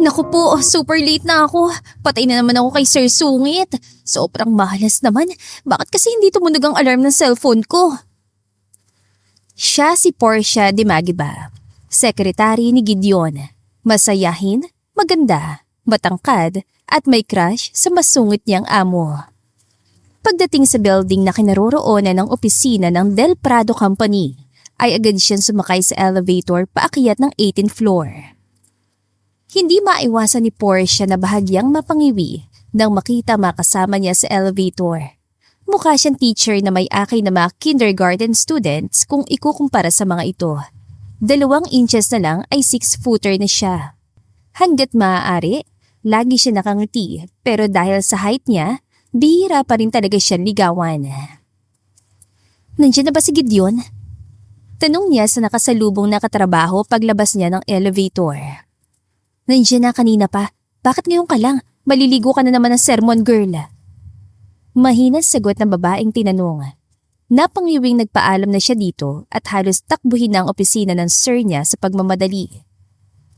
Naku po, super late na ako. Patay na naman ako kay Sir Sungit. Sobrang malas naman. Bakit kasi hindi tumunog ang alarm ng cellphone ko? Siya si Portia Dimagiba, sekretary ni Gideon. Masayahin, maganda, matangkad, at may crush sa masungit niyang amo. Pagdating sa building na kinaroroonan ng opisina ng Del Prado Company, ay agad siyang sumakay sa elevator paakyat ng 18th floor. Hindi maiwasan ni Portia na bahagyang mapangiwi nang makita makasama niya sa elevator. Mukha siyang teacher na may akay na mga kindergarten students kung ikukumpara sa mga ito. 2 inches na lang ay 6-footer na siya. Hanggat maaari, lagi siya nakangiti pero dahil sa height niya, bihira pa rin talaga siyang ligawan. Nandiyan na ba si Gideon? Tanong niya sa nakasalubong na katrabaho paglabas niya ng elevator. Nandiyan na kanina pa. Bakit ngayon ka lang? Maliligo ka na naman ng sermon, girl. Mahinang sagot ng babaeng tinanong. Napangiwing nagpaalam na siya dito at halos takbuhin na ang opisina ng sir niya sa pagmamadali.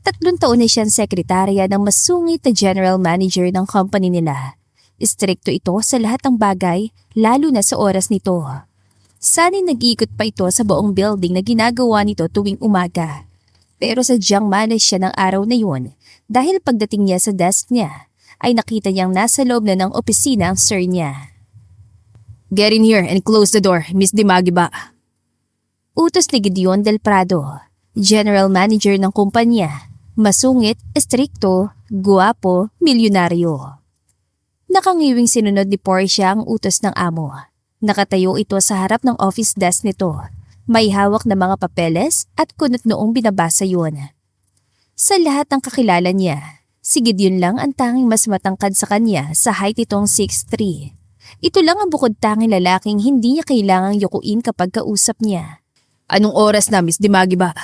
3 taon na siyang sekretarya ng masungit na general manager ng company nila. Istrikto ito sa lahat ng bagay, lalo na sa oras nito. Sana'y nag-iikot pa ito sa buong building na ginagawa nito tuwing umaga. Pero sadyang malas siya ng araw na yun dahil pagdating niya sa desk niya ay nakita niyang nasa loob na ng opisina ang sir niya. Get in here and close the door, Miss Dimagiba. Utos ni Gideon Del Prado, general manager ng kumpanya, masungit, estrikto, guwapo, milyonaryo. Nakangiwing sinunod ni Portia ang utos ng amo. Nakatayo ito sa harap ng office desk nito. May hawak na mga papeles at kunot noong binabasa yun. Sa lahat ng kakilala niya, si Gideon lang ang tanging mas matangkad sa kanya sa height itong 6'3". Ito lang ang bukod tanging lalaking hindi niya kailangang yukuin kapag kausap niya. Anong oras na, Miss Dimagiba?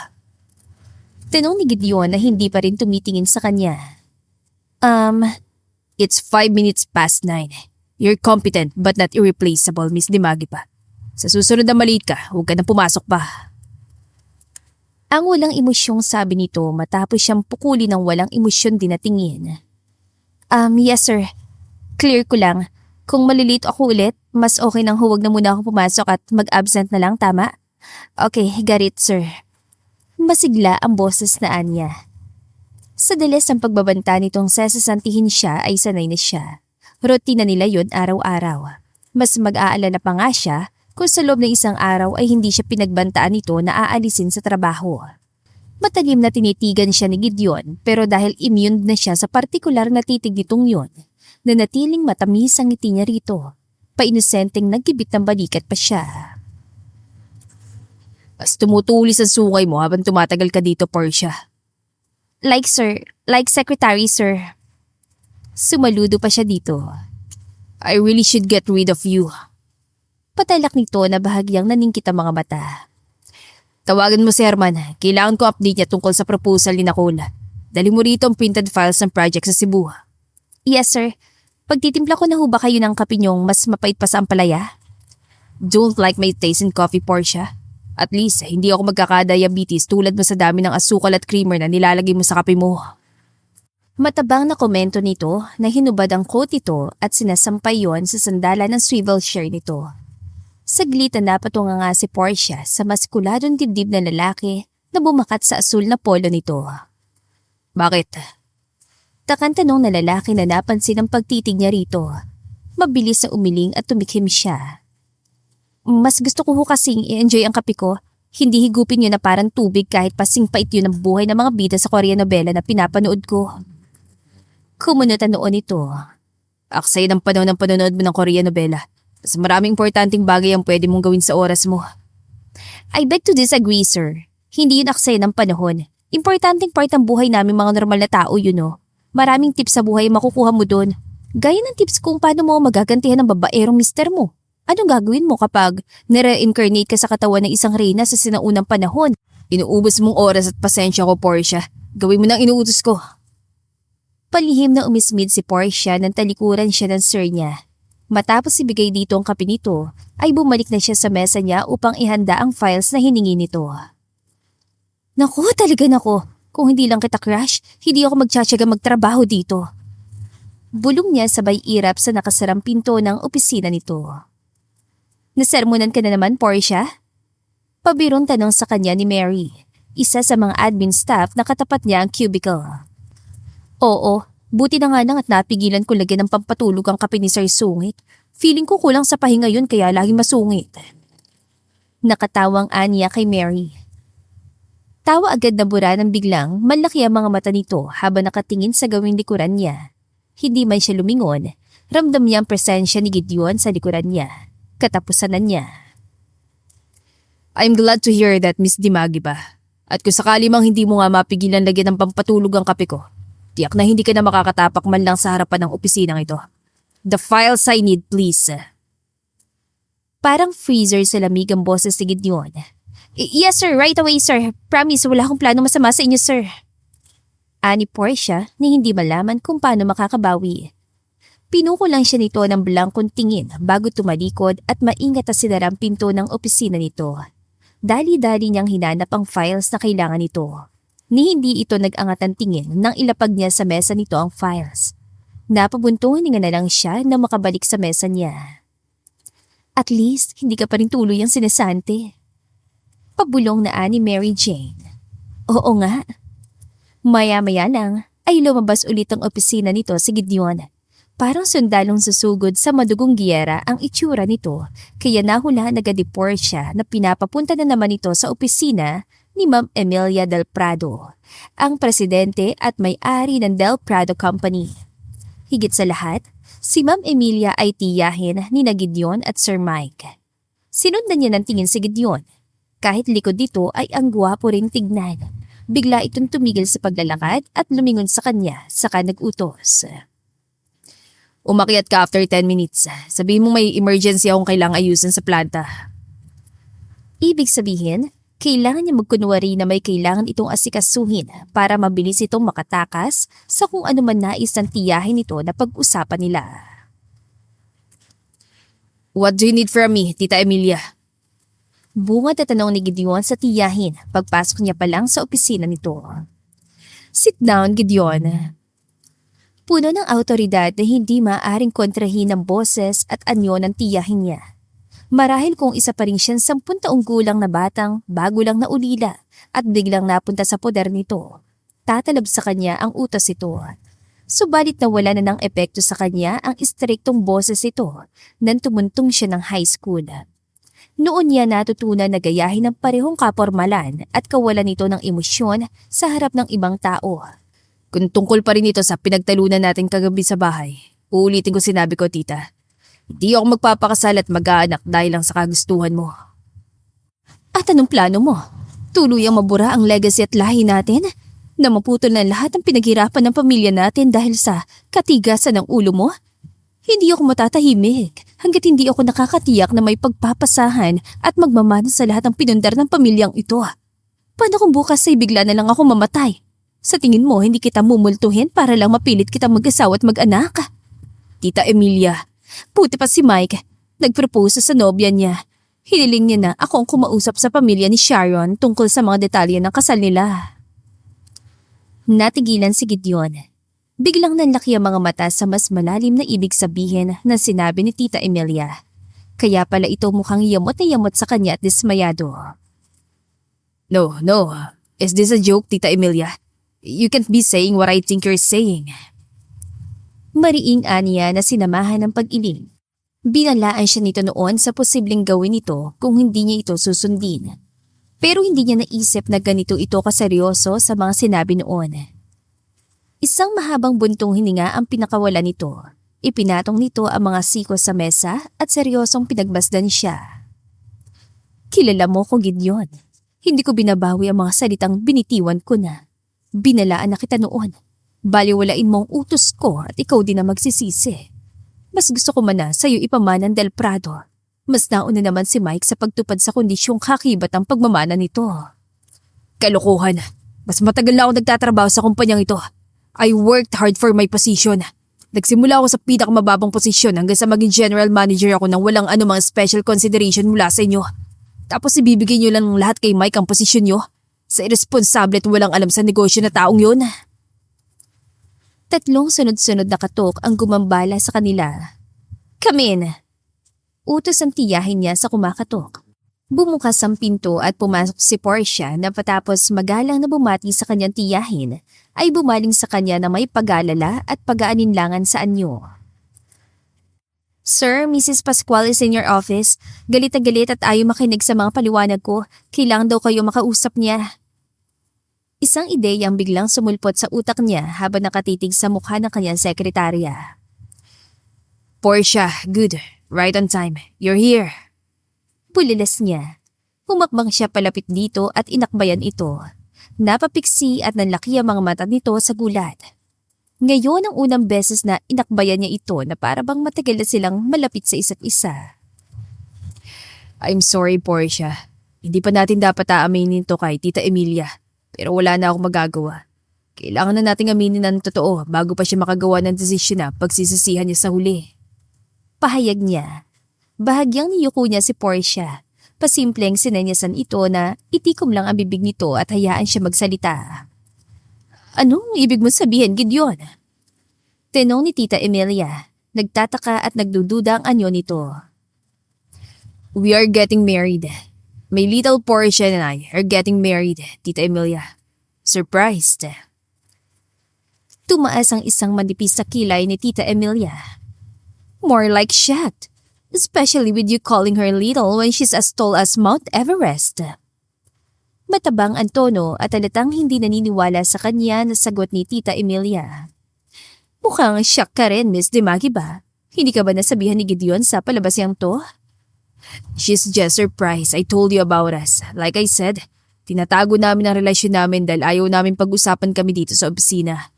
Tanong ni Gideon na hindi pa rin tumitingin sa kanya. It's 5 minutes past 9. You're competent but not irreplaceable, Miss Dimagiba. Sa susunod na maliit ka, huwag ka nang pumasok pa. Ang walang emosyong sabi nito matapos siyang pukuli ng walang emosyon din na tingin. Yes sir. Clear ko lang. Kung malilito ako ulit, mas okay nang huwag na muna ako pumasok at mag-absent na lang, tama? Okay, got it sir. Masigla ang boses na anya. Sa dalas ng pagbabanta nitong sasasantihin siya ay sanay na siya. Rutina nila yun araw-araw. Mas mag-aalala pa nga siya kung sa loob ng isang araw ay hindi siya pinagbantaan nito na aalisin sa trabaho. Matalim na tinitigan siya ni Gideon pero dahil immune na siya sa partikular na titig nitong yun, nanatiling matamis ang ngiti niya rito. Painosenteng nagkibit ng balikat pa siya. Mas tumutulis ang sungay mo habang tumatagal ka dito, Portia. Like secretary sir. Sumaludo pa siya dito. I really should get rid of you. Patalak nito na bahagyang naningkit ang mga mata. Tawagan mo si Herman. Kailangan ko update niya tungkol sa proposal ni Nicole. Dali mo rito ang printed files ng project sa Cebu. Yes sir. Pagtitimpla ko na ho ba kayo ng kape niyong mas mapait pa sa ampalaya? Don't like my taste in coffee, Portia. At least, hindi ako magkakadiabetes tulad mo sa dami ng asukal at creamer na nilalagay mo sa kape mo. Matabang na komento nito na hinubad ang coat ito at sinasampay yon sa sandalan ng swivel chair nito. Saglit na napatunga nga si Portia sa maskuladong dibdib na lalaki na bumakat sa asul na polo nito. Bakit? Takang tanong na lalaki na napansin ang pagtitig niya rito. Mabilis na umiling at tumikim siya. Mas gusto ko kasing i-enjoy ang kape ko. Hindi higupin yun na parang tubig kahit pasing-pait yun ang buhay ng mga bida sa Korean novela na pinapanood ko. Kumunutan noon ito. Aksay ng panahon ng panonood mo ng Korean novela. Mas maraming importanteng bagay ang pwede mong gawin sa oras mo. I beg to disagree, sir. Hindi yun aksay ng panahon. Importanteng part ng buhay namin mga normal na tao yun, no? Maraming tips sa buhay makukuha mo doon. Gaya ng tips kung paano mo magagantihan ng babaerong mister mo. Anong gagawin mo kapag nire-incarnate ka sa katawan ng isang reyna sa sinaunang panahon? Inuubos mong oras at pasensya ko, Portia. Gawin mo nang inuutos ko. Palihim na umismid si Portia nang talikuran siya ng sir niya. Matapos ibigay dito ang kape nito, ay bumalik na siya sa mesa niya upang ihanda ang files na hiningi nito. Naku, talaga nako. Kung hindi lang kita crush, hindi ako magtsatsaga magtrabaho dito. Bulong niya sabay irap sa nakasarang pinto ng opisina nito. Nasermonan ka na naman, Portia? Pabirong tanong sa kanya ni Mary, isa sa mga admin staff na katapat niya ang cubicle. Oo, buti na nga lang at napigilan ko lagyan ng pampatulog ang kape ni Sir Sungit. Feeling ko kulang sa pahinga yun kaya laging masungit. Nakatawang aniya kay Mary. Tawa agad na bura ng biglang malaki ang mga mata nito habang nakatingin sa gawing likuran niya. Hindi man siya lumingon, ramdam niya ang presensya ni Gideon sa likuran niya. Katapusan na niya. I'm glad to hear that, Miss Dimagiba. At kung sakali mang hindi mo nga mapigilan lagyan ng pampatulog ang kape ko, tiyak na hindi ka na makakatapak man lang sa harapan ng opisinang ito. The files I need, please. Parang freezer sa lamig ang boses ni Gideon. Yes sir, right away sir. Promise, wala akong plano masama sa inyo sir. Ani Portia ni hindi malaman kung paano makakabawi. Pinuko lang siya nito ng blangkong tingin bago tumalikod at maingat na sinarang pinto ng opisina nito. Dali-dali niyang hinanap ang files na kailangan nito. Ni hindi ito nag-angat ang tingin nang ilapag niya sa mesa nito ang files. Napabuntong hininga na lang siya na makabalik sa mesa niya. At least, hindi ka pa rin tuloy ang sinesante. Pabulong na ani Mary Jane. Oo nga. Maya-maya lang ay lumabas ulit ang opisina nito si Gideon. Parang sundalong susugod sa madugong giyera ang itsura nito kaya nahulaan agad ni Portia na pinapapunta na naman ito sa opisina ni Ma'am Emilia Del Prado, ang presidente at may-ari ng Del Prado Company. Higit sa lahat, si Ma'am Emilia ay tiyahin ni Gideon at Sir Mike. Sinundan niya ng tingin si Gideon. Kahit likod dito ay ang gwapo ring tignan. Bigla itong tumigil sa paglalakad at lumingon sa kanya saka nag-utos. Umakyat ka after 10 minutes. Sabihin mo may emergency akong kailangang ayusin sa planta. Ibig sabihin, kailangan niya magkunwari na may kailangan itong asikasuhin para mabilis itong makatakas sa kung ano man nais ng tiyahin nito na pag-usapan nila. What do you need from me, Tita Emilia? Bungad na tanong ni Gideon sa tiyahin pagpasok niya pa lang sa opisina nito. Sit down, Gideon. Puno ng autoridad na hindi maaaring kontrahin ng boses at anyo ng tiyahin niya. Marahil kung isa pa rin siyang 10 taong gulang na batang bago lang naulila at biglang napunta sa poder nito. Tatalab sa kanya ang utos ito. Subalit nawala na ng epekto sa kanya ang istriktong boses ito nang tumuntong siya ng high school. Noon niya natutunan na gayahin ng parehong kapormalan at kawalan nito ng emosyon sa harap ng ibang tao. Kung tungkol pa rin ito sa pinagtalunan natin kagabi sa bahay, uulitin ko sinabi ko, tita. Hindi ako magpapakasal at mag-aanak dahil lang sa kagustuhan mo. At anong plano mo? Tuluyang mabura ang legacy at lahi natin? Na maputol na lahat ng pinaghirapan ng pamilya natin dahil sa katigasan ng ulo mo? Hindi ako matatahimik hanggat hindi ako nakakatiyak na may pagpapasahan at magmamana sa lahat ng pinundar ng pamilyang ito. Paano kung bukas ay bigla na lang ako mamatay? Sa tingin mo, hindi kita mumultuhin para lang mapilit kitang mag-asawa at mag-anak? Tita Emilia, puti pa si Mike, nagpropose sa nobya niya. Hiniling niya na ako ang kumausap sa pamilya ni Sharon tungkol sa mga detalye ng kasal nila. Natigilan si Gideon. Biglang nanlaki ang mga mata sa mas malalim na ibig sabihin na sinabi ni Tita Emilia. Kaya pala ito mukhang yamot na yamot sa kanya at dismayado. No. Is this a joke, Tita Emilia? You can't be saying what I think you're saying. Mariing aniya na sinamahan ng pag-iling. Binalaan siya nito noon sa posibleng gawin ito kung hindi niya ito susundin. Pero hindi niya naisip na ganito ito kaseryoso sa mga sinabi noon. Isang mahabang buntong hininga ang pinakawala nito. Ipinatong nito ang mga siko sa mesa at seryosong pinagbasdan siya. Kilala mo ko, Gideon. Hindi ko binabawi ang mga salitang binitiwan ko na. Binalaan na kita noon. Baliwalain mo ang utos ko at ikaw din na magsisisi. Mas gusto ko man na sa'yo ipamanan Del Prado. Mas nauna naman si Mike sa pagtupad sa kondisyong kakibat ang pagmamana nito. Kalokohan. Mas matagal na ako nagtatrabaho sa kumpanyang ito. I worked hard for my position. Nagsimula ako sa pinakamababang posisyon hanggang sa maging general manager ako nang walang anumang special consideration mula sa inyo. Tapos ibibigay niyo lang lahat kay Mike ang posisyon niyo. Sa irresponsable at walang alam sa negosyo na taong yun. Tatlong sunod-sunod na katok ang gumambala sa kanila. Come in. Utos ang tiyahin niya sa kumakatok. Bumukas ang pinto at pumasok si Portia na patapos magalang na bumati sa kanyang tiyahin ay bumaling sa kanya na may pag-alala at pag-aalinlangan sa anyo. Sir, Mrs. Pascual is in your office. Galit na galit at ayaw makinig sa mga paliwanag ko. Kailangan daw kayo makausap niya. Isang ideya ang biglang sumulpot sa utak niya habang nakatitig sa mukha ng kanyang sekretarya. Portia, good. Right on time. You're here. Bulilas niya. Humakbang siya palapit dito at inakbayan ito. Napapiksi at nanlaki ang mga mata nito sa gulat. Ngayon ang unang beses na inakbayan niya ito na para bang matagal na silang malapit sa isa't isa. I'm sorry, Portia. Hindi pa natin dapat aaminin to kay Tita Emilia. Pero wala na akong magagawa. Kailangan na nating aminin ng totoo bago pa siya makagawa ng desisyon na pagsisisihan niya sa huli. Pahayag niya. Bahagyang niyuko niya si Portia. Pasimpleng sinenyasan ito na itikom lang ang bibig nito at hayaan siya magsalita. Anong ibig mo sabihin, Gideon? Tinong ni Tita Emilia. Nagtataka at nagdududa ang anyo nito. We are getting married. My little Portia and I are getting married, Tita Emilia. Surprised. Tumaas ang isang manipis sa kilay ni Tita Emilia. More like shocked. Especially with you calling her little when she's as tall as Mount Everest. Matabang ang tono at halatang hindi naniniwala sa kanya na sagot ni Tita Emilia. Mukhang shock ka rin, Miss Dimagi ba? Hindi ka ba nasabihan ni Gideon sa palabas yang to? She's just surprised I told you about us. Like I said, tinatago namin ang relasyon namin dahil ayaw namin pag-usapan kami dito sa opisina.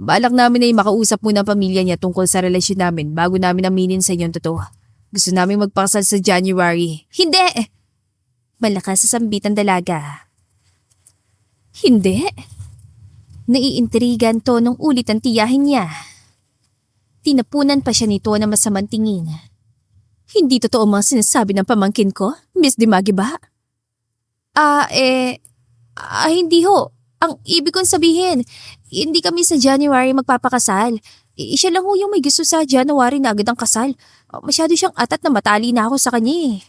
Balak namin ay makausap muna ang pamilya niya tungkol sa relasyon namin bago namin aminin sa inyo ang totoo. Gusto namin magpakasal sa January. Hindi! Malakas sa sambitan dalaga. Hindi? Naiintrigan to nung ulit ang tiyahin niya. Tinapunan pa siya nito na masamang tingin. Hindi totoo mga sinasabi ng pamangkin ko, Miss Dimagi ba? Hindi ho. Ang ibig kong sabihin, hindi kami sa January magpapakasal. Siya lang ho yung may gusto sa January na agad ang kasal. Masyado siyang atat na matali na ako sa kanya eh.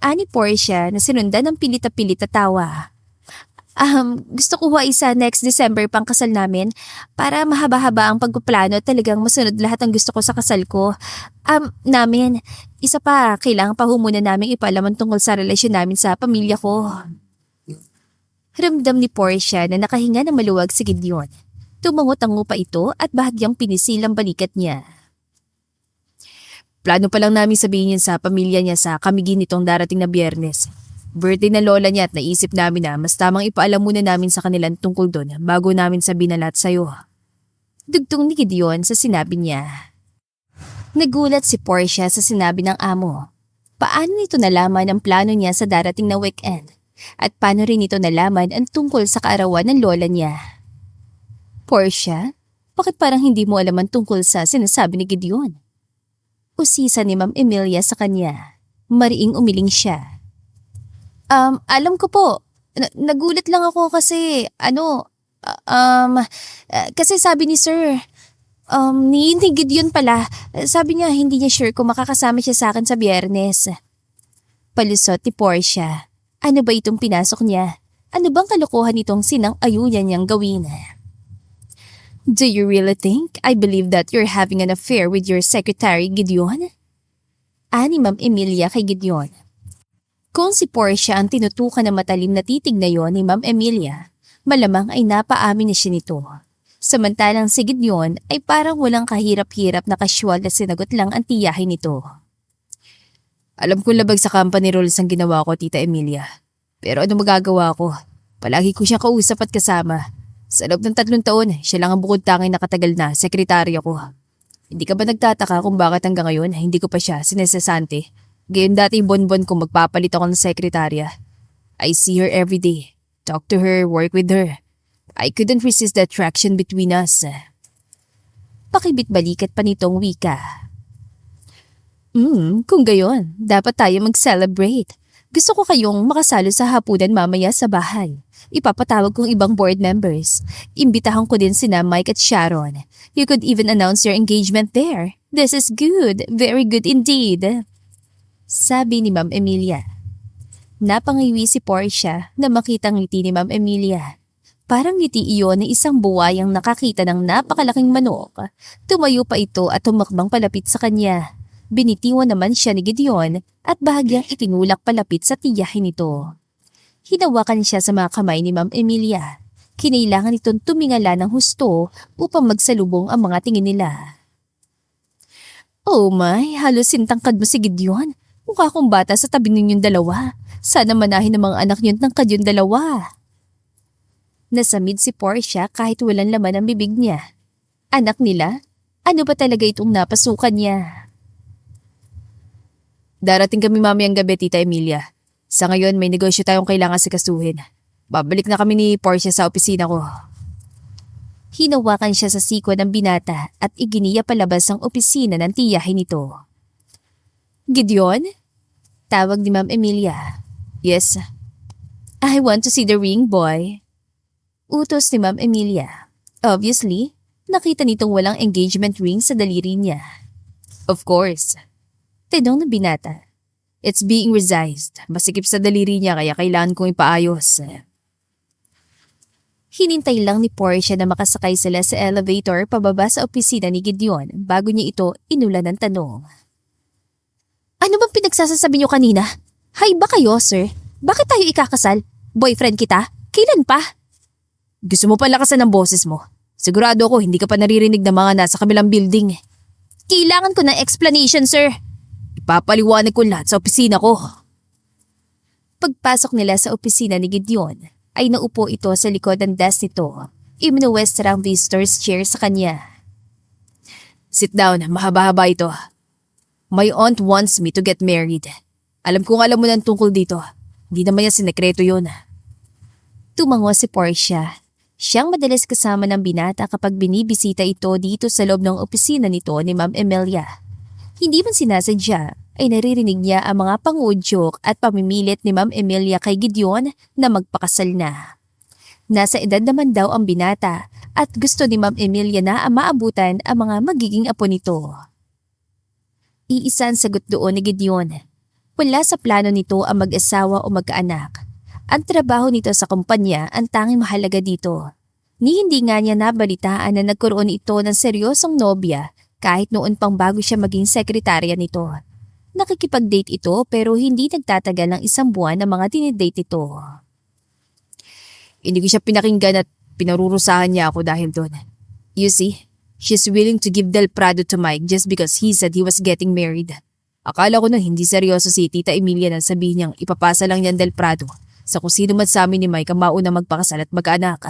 Ani Portia na sinundan ng pilit na tawa. Gusto ko isa next December pang kasal namin para mahaba-haba ang pagpaplano at talagang masunod lahat ang gusto ko sa kasal ko. Namin. Isa pa, kailangan pa ho muna namin ipalaman tungkol sa relasyon namin sa pamilya ko. Ramdam ni Portia na nakahinga ng maluwag si Gideon. Tumango-tango pa ito at bahagyang pinisil ang balikat niya. Plano pa lang namin sabihin yan sa pamilya niya sa kamigin nitong darating na Biyernes. Birthday na lola niya at naisip namin na mas tamang ipaalam muna namin sa kanilang tungkol doon bago namin sabihin na lahat sa'yo. Dugtong ni Gideon sa sinabi niya. Nagulat si Portia sa sinabi ng amo. Paano nito nalaman ang plano niya sa darating na weekend? At paano rin ito nalaman ang tungkol sa kaarawan ng lola niya? Portia, bakit parang hindi mo alam ang tungkol sa sinasabi ni Gideon? Usisa ni Ma'am Emilia sa kanya. Mariing umiling siya. Alam ko po. Nagulat lang ako kasi, kasi sabi ni Sir, ni Gideon pala, sabi niya hindi niya sure kung makakasama siya sa akin sa Biyernes. Palusot ni Portia. Ano ba itong pinasok niya? Ano bang kalokohan itong sinang-ayunan niyang gawin? Do you really think I believe that you're having an affair with your secretary, Gideon? Ani Ma'am Emilia kay Gideon. Kung si Portia ang tinutukan na matalim na titig na yon ni Ma'am Emilia, malamang ay napaamin na siya nito. Samantalang si Gideon ay parang walang kahirap-hirap na kasyual na sinagot lang ang tiyahin nito. Alam kong labag sa company rules ang ginawa ko, Tita Emilia. Pero ano magagawa ko? Palagi ko siya kausap at kasama. Sa loob ng 3 taon, siya lang ang bukod tanging nakatagal na sekretarya ko. Hindi ka ba nagtataka kung bakit hanggang ngayon hindi ko pa siya sinesesante? Gayon dati bonbon kung magpapalit ako ng sekretarya. I see her every day. Talk to her, work with her. I couldn't resist the attraction between us. Pakibit-balikat pa nitong wika. Kung gayon, dapat tayo mag-celebrate. Gusto ko kayong makasalo sa hapunan mamaya sa bahay. Ipapatawag kong ibang board members. Imbitahan ko din sina Mike at Sharon. You could even announce your engagement there. This is good. Very good indeed. Sabi ni Ma'am Emilia. Napangiwi si Portia na makitang ngiti ni Ma'am Emilia. Parang ngiti iyon ng isang buwayang nakakita ng napakalaking manok. Tumayo pa ito at tumakbang palapit sa kanya. Binitiwan naman siya ni Gideon at bahagyang itinulak palapit sa tiyahin nito. Hinawakan siya sa mga kamay ni Ma'am Emilia. Kinailangan itong tumingala ng husto upang magsalubong ang mga tingin nila. Oh my, halos sintangkad mo si Gideon. Mukha kong bata sa tabi ninyong dalawa. Sana manahin ng mga anak niyo tangkad yung dalawa. Nasamid si Portia kahit walang laman ang bibig niya. Anak nila? Ano ba talaga itong napasukan niya? Darating kami mamayang gabi, Tita Emilia. Sa ngayon, may negosyo tayong kailangan sikasuhin. Babalik na kami ni Portia sa opisina ko. Hinawakan siya sa siko ng binata at iginiya palabas ang opisina ng tiyahin nito. Gideon? Tawag ni Ma'am Emilia. Yes. I want to see the ring, boy. Utos ni Ma'am Emilia. Obviously, nakita nitong walang engagement ring sa daliri niya. Of course. Tanong ng binata. It's being resized. Masikip sa daliri niya kaya kailangan kong ipaayos. Hinintay lang ni Portia na makasakay sila sa elevator pababa sa opisina ni Gideon bago niya ito inulan ng tanong. Ano bang pinagsasasabi niyo kanina? Hay ba kayo, sir? Bakit tayo ikakasal? Boyfriend kita? Kailan pa? Gusto mo palakasan ang boses mo? Sigurado ako hindi ka pa naririnig ng mga nasa kabilang building. Kailangan ko ng explanation, sir. Ipapaliwanag ko lahat sa opisina ko. Pagpasok nila sa opisina ni Gideon, ay naupo ito sa likod ng desk nito. Iminuwestra ang visitor's chair sa kanya. Sit down, mahaba-haba ito. My aunt wants me to get married. Alam kong alam mo ng tungkol dito. Hindi naman yan sinekreto yun. Tumango si Portia. Siyang madalas kasama ng binata kapag binibisita ito dito sa loob ng opisina nito ni Ma'am Emilia. Hindi man sinasadya, ay naririnig niya ang mga pangudyok at pamimilit ni Ma'am Emilia kay Gideon na magpakasal na. Nasa edad naman daw ang binata at gusto ni Ma'am Emilia na maabutan ang mga magiging apo nito. Iisa ang sagot doon ni Gideon. Wala sa plano nito ang mag-asawa o magkaanak. Ang trabaho nito sa kumpanya ang tanging mahalaga dito. Ni hindi nga niya nabalitaan na nagkaroon ito ng seryosong nobya kahit noon pang bago siya maging sekretarya nito. Nakikipag-date ito pero hindi nagtatagal ng 1 buwan ang mga dinidate ito. Hindi ko siya pinakinggan at pinarurusahan niya ako dahil doon. You see, she's willing to give Del Prado to Mike just because he said he was getting married. Akala ko na hindi seryoso si Tita Emilia nang sabihin niyang ipapasa lang niyan Del Prado sa kung sino man sa amin ni Mike ang mauna magpakasal at mag-anak.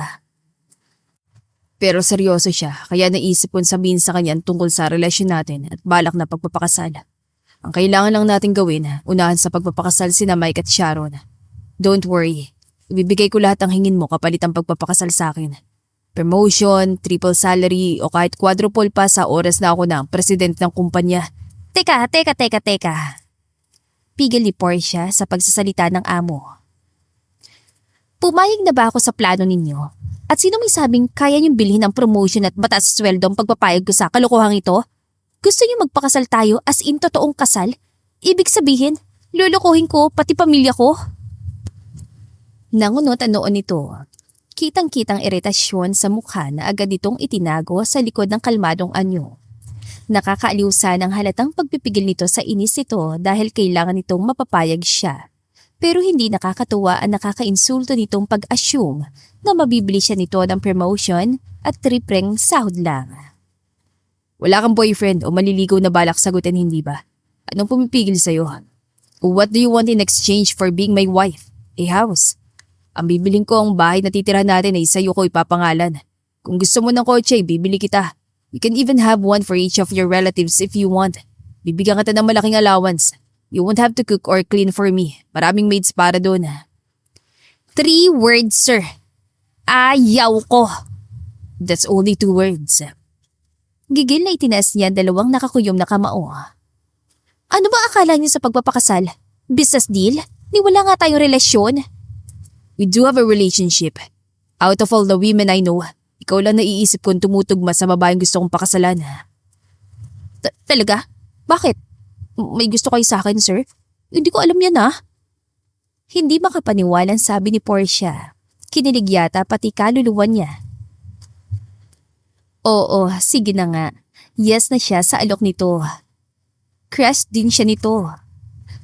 Pero seryoso siya kaya naisip kong sabihin sa kanya tungkol sa relasyon natin at balak na pagpapakasal. Ang kailangan lang natin gawin, unahan sa pagpapakasal sina Mike at Sharon. Don't worry, ibibigay ko lahat ang hingin mo kapalit ang pagpapakasal sa akin. Promotion, triple salary o kahit quadruple pa sa oras na ako ng president ng kumpanya. Teka. Pigil ni Portia sa pagsasalita ng amo. Pumayag na ba ako sa plano ninyo? At sino may sabing kaya niyong bilhin ang promotion at mataas sa sweldo ang pagpapayag ko sa kalokohang ito? Gusto niyo magpakasal tayo as in totoong kasal? Ibig sabihin, lulukuhin ko pati pamilya ko? Nangunot ang noon nito. Kitang-kitang iritasyon sa mukha na agad itong itinago sa likod ng kalmadong anyo. Nakakaaliw sana ang halatang pagpipigil nito sa inis nito dahil kailangan nitong mapapayag siya. Pero hindi nakakatuwa ang nakakainsulto nitong pag-assume na mabibili siya nito ng promotion at tripreng sahod lang. Wala kang boyfriend o maliligaw na balak sagutin, hindi ba? Anong pumipigil sa'yo? What do you want in exchange for being my wife? A house. Ang bibiling ko ang bahay na titirahan natin ay sa'yo ko ipapangalan. Kung gusto mo ng kotse, bibili kita. You can even have one for each of your relatives if you want. Bibigyan kita ng malaking allowance. You won't have to cook or clean for me. Maraming maids para doon. 3 words, sir. Ayaw ko. That's only 2 words. Gigil na itinaas niya 2 nakakuyom na kamao. Ano ba akala niyo sa pagpapakasal? Business deal? Ni wala nga tayong relasyon. We do have a relationship. Out of all the women I know, ikaw lang naiisip kong tumutugma sa babaeng gusto kong pakasalan. Talaga? Bakit? May gusto kayo sa akin, sir? Hindi ko alam yan Hindi makapaniwalang sabi ni Portia. Kinilig yata pati kaluluwa niya. Oo, sige na nga. Yes na siya sa alok nito. Crush din siya nito.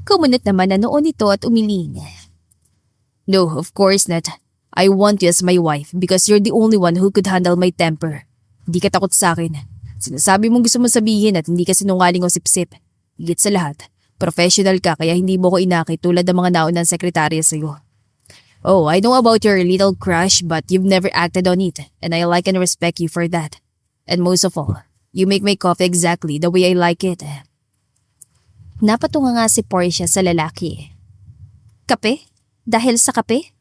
Kumunot naman na noon nito at umiling. No, of course not. I want you as my wife because you're the only one who could handle my temper. Hindi ka takot sa akin. Sinasabi mong gusto mong sabihin at hindi ka sinungaling o sipsip. Higit sa lahat, professional ka kaya hindi mo ko inakit tulad ng mga naunang sekretarya sa'yo. Oh, I know about your little crush but you've never acted on it and I like and respect you for that. And most of all, you make my coffee exactly the way I like it. Napatunga nga si Portia sa lalaki. Kape? Dahil sa kape?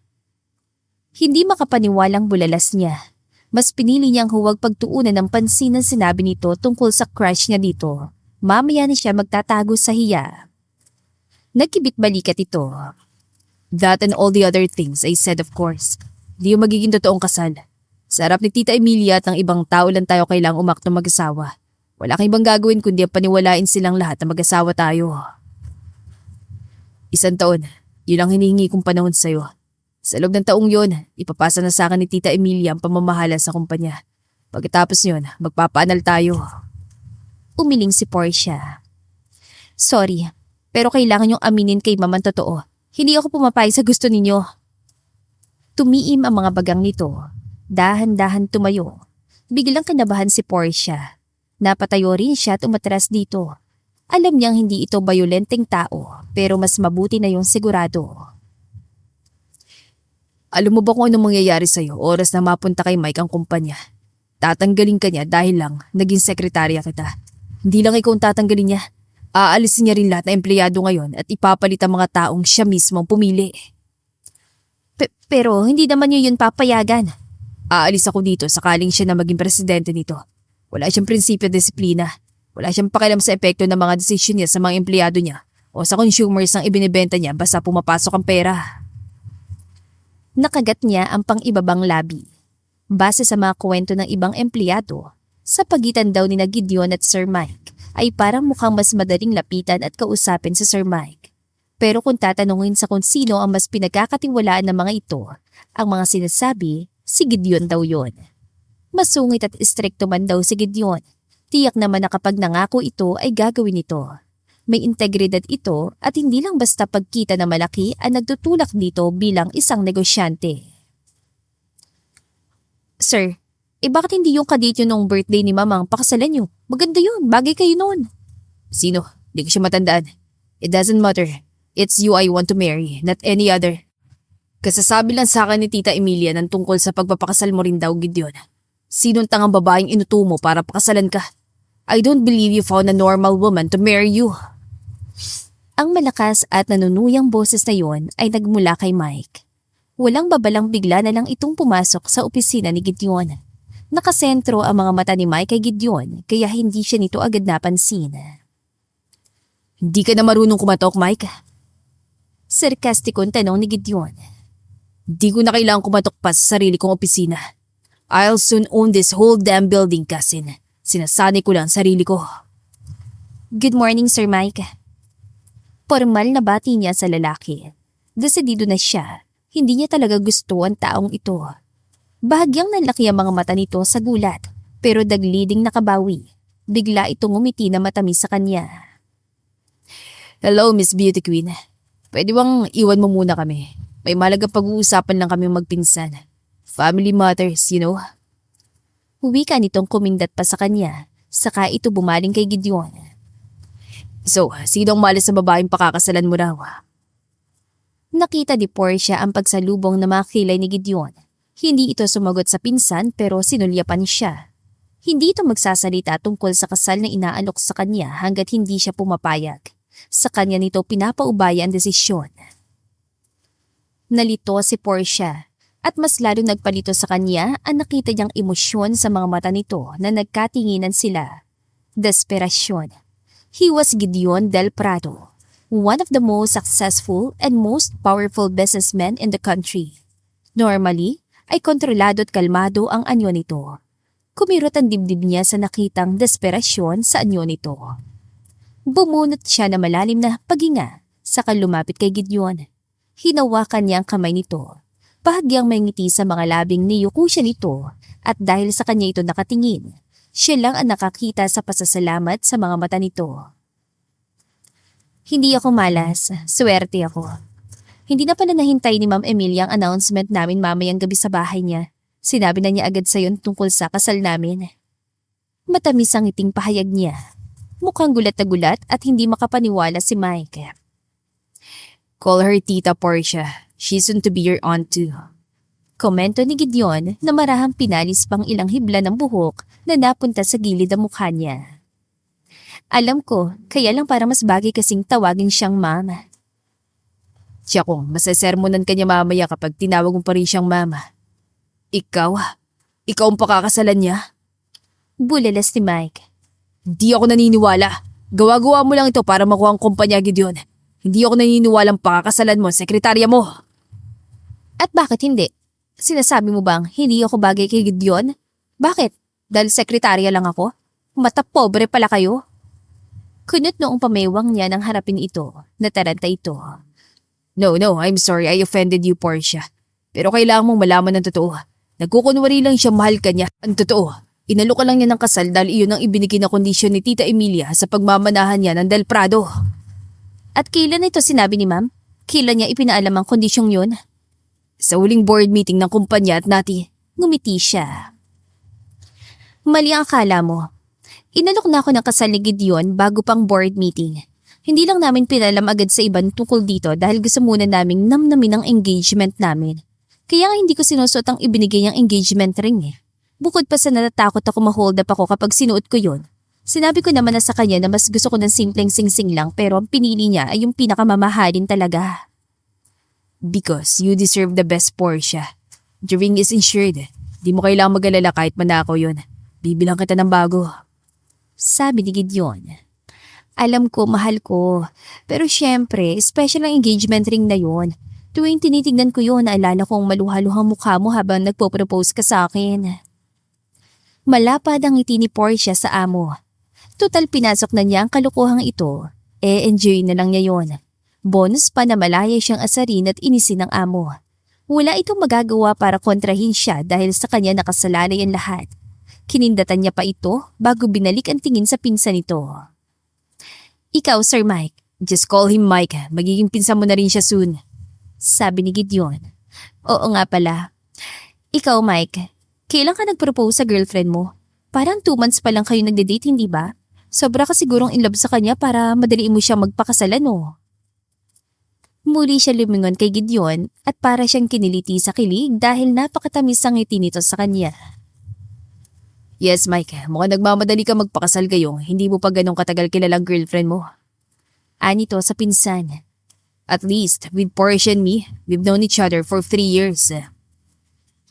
Hindi makapaniwalang bulalas niya. Mas pinili niyang huwag pagtuunan ng pansin ang sinabi nito tungkol sa crush niya dito. Mamaya na siya magtatago sa hiya. Nagkibit-balikat ito. That and all the other things I said of course. Di yung magiging totoong kasal. Sa harap ni Tita Emilia at ng ibang tao lang tayo kailangang umakto mag-asawa. Wala kang ibang gagawin kundi ang paniwalain silang lahat na mag-asawa tayo. 1 taon, yun ang hinihingi kong panahon sa'yo. Sa loob ng taong yon, ipapasa na sa akin ni Tita Emilia ang pamamahala sa kumpanya. Pagkatapos yon, magpapaanal tayo. Umiling si Portia. Sorry, pero kailangan niyong aminin kay Mama ang totoo. Hindi ako pumapayag sa gusto ninyo. Tumiim ang mga bagang nito. Dahan-dahan tumayo. Biglang kinabahan si Portia. Napatayo rin siya at umatras dito. Alam niyang hindi ito bayolenteng tao, pero mas mabuti na yung sigurado. Alam mo ba kung anong mangyayari sa'yo oras na mapunta kay Mike ang kumpanya? Tatanggalin ka niya dahil lang naging sekretarya kita. Hindi lang ikaw ang tatanggalin niya. Aalisin niya rin lahat na empleyado ngayon at ipapalit ang mga taong siya mismo ang pumili. Pero hindi naman niyo yun papayagan. Aalis ako dito sakaling siya na maging presidente nito. Wala siyang prinsipyo at disiplina. Wala siyang pakialam sa epekto ng mga desisyon niya sa mga empleyado niya o sa consumers ang ibinibenta niya basta pumapasok ang pera. Nakagat niya ang pang-ibabang labi. Base sa mga kwento ng ibang empleyado, sa pagitan daw ni Gideon at Sir Mike ay parang mukhang mas madaling lapitan at kausapin si Sir Mike. Pero kung tatanungin sa kung sino ang mas pinagkakatiwalaan ng mga ito, ang mga sinasabi, si Gideon daw yon. Masungit at istrikto man daw si Gideon. Tiyak naman na kapag nangako ito ay gagawin ito. May integridad ito at hindi lang basta pagkita na malaki ang nagtutulak dito bilang isang negosyante. Sir, bakit hindi yung kadate nung birthday ni Mama ang pakasalan niyo? Maganda yun, bagay kayo noon. Sino? Di ko siya matandaan. It doesn't matter. It's you I want to marry, not any other. Kasasabi lang sa akin ni Tita Emilia ng tungkol sa pagpapakasal mo rin daw, Gideon. Sinong tangang babaeng inuto mo para pakasalan ka? I don't believe you found a normal woman to marry you. Ang malakas at nanunuyang boses na yon ay nagmula kay Mike. Walang babalang bigla na lang itong pumasok sa opisina ni Gideon. Nakasentro ang mga mata ni Mike kay Gideon kaya hindi siya nito agad napansin. Hindi ka na marunong kumatok, Mike? Sarkastikong tanong ni Gideon. Di ko na kailangang kumatok pa sa sarili kong opisina. I'll soon own this whole damn building, cousin. Sinasanay ko lang sarili ko. Good morning, Sir Mike. Formal na bati niya sa lalaki. Desidido na siya. Hindi niya talaga gusto ang taong ito. Bahagyang nalaki ang mga mata nito sa gulat, pero dagliding nakabawi. Bigla itong umiti na matamis sa kanya. Hello, Miss Beauty Queen. Pwede bang iwan mo muna kami? May malagang pag-uusapan lang kami magpinsan. Family matters, you know? Wika nitong kumindat pa sa kanya, saka ito bumaling kay Gideon. So, sino ang malas na babaeng pakakasalan mo raw? Nakita ni Portia ang pagsalubong na mga kilay ni Gideon. Hindi ito sumagot sa pinsan pero sinulyapan siya. Hindi ito magsasalita tungkol sa kasal na inaalok sa kanya hanggat hindi siya pumapayag. Sa kanya nito pinapaubaya ang desisyon. Nalito si Portia at mas lalo nagpalito sa kanya ang nakita niyang emosyon sa mga mata nito na nagkatinginan sila. Desperasyon. He was Gideon Del Prado. one of the most successful and most powerful businessmen in the country. Normally, ay kontrolado at kalmado ang anyo nito. Kumirot ang dibdib niya sa nakitang desperasyon sa anyo nito. Bumunot siya na malalim na paghinga, saka lumapit kay Gideon. Hinawakan niya ang kamay nito. Bahagyang may ngiti sa mga labing niyuko siya nito at dahil sa kanya ito nakatingin, siya lang ang nakakita sa pasasalamat sa mga mata nito. Hindi ako malas, swerte ako. Hindi na pala nahintay ni Ma'am Emilia ang announcement namin mamayang gabi sa bahay niya. Sinabi na niya agad sa yon tungkol sa kasal namin. Matamis ang ngiting pahayag niya. Mukhang gulat na gulat at hindi makapaniwala si Mike. Call her Tita Portia. She's soon to be your aunt too. Komento ni Gideon na marahang pinalis pang ilang hibla ng buhok na napunta sa gilid ng mukha niya. Alam ko, kaya lang para mas bagay kasing tawagin siyang mama. Siya kung masasermonan ka niya mamaya kapag tinawag mo pa rin siyang mama. Ikaw ang pakakasalan niya? Bulalas ni Mike. Hindi ako naniniwala. Gawa-gawa mo lang ito para makuha ang kumpanya, Gideon. Hindi ako naniniwalang pakakasalan mo, sekretarya mo. At bakit hindi? Sinasabi mo bang hindi ako bagay kay Gideon? Bakit? Dahil sekretarya lang ako? Mata pobre pala kayo? Kunot noong pamewang niya nang harapin ito, nataranta ito. No, I'm sorry. I offended you, Portia. Pero kailangan mong malaman ng totoo. Nagkukunwari lang siya mahal ka niya. Ang totoo, inalok ka lang niya ng kasal dahil iyon ang ibinigay na kondisyon ni Tita Emilia sa pagmamanahan niya ng Del Prado. At kailan ito sinabi ni Ma'am? Kailan niya ipinaalam ang kondisyong yun? Sa huling board meeting ng kumpanya at nati. Ngumiti siya. Mali ang akala mo. Inalok na ako ng kasal ni Gideon bago pang board meeting. Hindi lang namin pinalam agad sa iban tungkol dito dahil gusto muna naming namnamin ang engagement namin. Kaya nga hindi ko sinusuot ang ibinigay niyang engagement ring eh. Bukod pa sa natatakot ako ma-hold up ako kapag sinuot ko yun. Sinabi ko naman na sa kanya na mas gusto ko ng simpleng singsing lang pero ang pinili niya ay yung pinakamamahalin talaga. Because you deserve the best, Portia. The ring is insured. Di mo kailangang mag-alala kahit manakaw yun. Bibilang kita ng bago. Sabi ni Gideon. Alam ko, mahal ko. Pero syempre, special ang engagement ring na yun. Tuwing tinitignan ko yun, naalala kong maluhaluhang mukha mo habang nagpo-propose ka sa akin. Malapad ang ngiti ni Portia sa amo. Total pinasok na niya ang kalukuhang ito. Enjoy na lang niya yon. Bonus pa na malaya siyang asarin at inisin ng amo. Wala itong magagawa para kontrahin siya dahil sa kanya nakasalalay ang lahat. Kinindatan niya pa ito bago binalik ang tingin sa pinsan nito. Ikaw, Sir Mike. Just call him Mike. Magiging pinsan mo na rin siya soon. Sabi ni Gideon. Oo nga pala. Ikaw, Mike, kailan ka nag-propose sa girlfriend mo? Parang 2 months pa lang kayo nagde-date, hindi ba? Sobra ka sigurong in love sa kanya para madaliin mo siya magpakasalan, no? Muli siya lumingon kay Gideon at para siyang kiniliti sa kilig dahil napakatamis ang ngiti nito sa kanya. Yes, Mike. Mukhang nagmamadali ka magpakasal kayo. Hindi mo pa ganong katagal kilalang girlfriend mo. Anito sa pinsan. At least, with Portia and me, we've known each other for 3 years.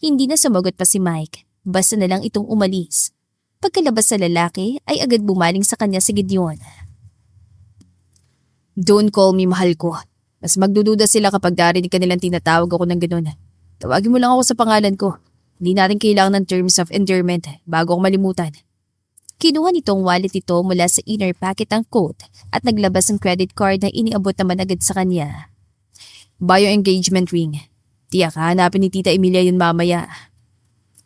Hindi na sumagot pa si Mike. Basta na lang itong umalis. Pagkalabas sa lalaki ay agad bumaling sa kanya si Gideon. Don't call me mahal ko. Mas magdududa sila kapag darinig ka nilang tinatawag ako ng ganun. Tawagin mo lang ako sa pangalan ko. Hindi natin kailangan ng terms of endearment bago ako malimutan. Kinuha nitong wallet ito mula sa inner pocket ng coat at naglabas ng credit card na iniabot naman agad sa kanya. Buy your engagement ring. Tiyak, hanapin ni Tita Emilia yun mamaya.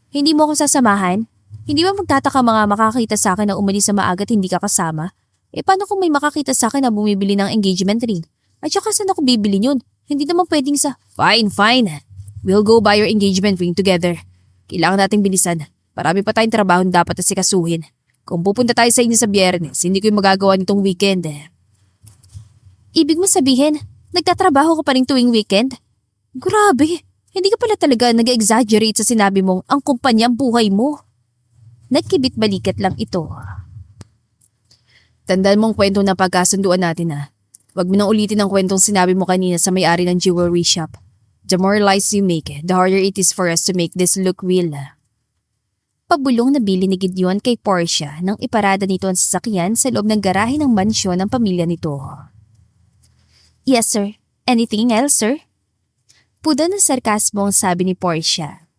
Hindi mo ako sasamahan? Hindi ba magtataka mga makakita sa akin na umalis sa maaga at hindi ka kasama? Paano kung may makakita sa akin na bumibili ng engagement ring? At saka saan ako bibili yun? Hindi naman pwedeng sa… Fine. We'll go buy your engagement ring together. Kailangan nating bilisan. Marami pa tayong trabaho na dapat asikasuhin. Kung pupunta tayo sa inyo sa Biyernes, hindi ko yung magagawa nitong weekend. Ibig mo sabihin, nagtatrabaho ka pa rin tuwing weekend? Grabe, hindi ka pala talaga nag-exaggerate sa sinabi mong ang kumpanya ang buhay mo. Nagkibit balikat lang ito. Tandaan mong kwento na pagkasunduan natin . Huwag mo nang ulitin ang kwentong sinabi mo kanina sa may-ari ng jewelry shop. The more lies you make, the harder it is for us to make this look real. Pabulong na bili ni Gideon kay Portia nang iparada nito ang sasakyan sa loob ng garahe ng mansyon ng pamilya nito. Yes, sir. Anything else, sir? Puda ng sarkasmo ang sabi ni Portia.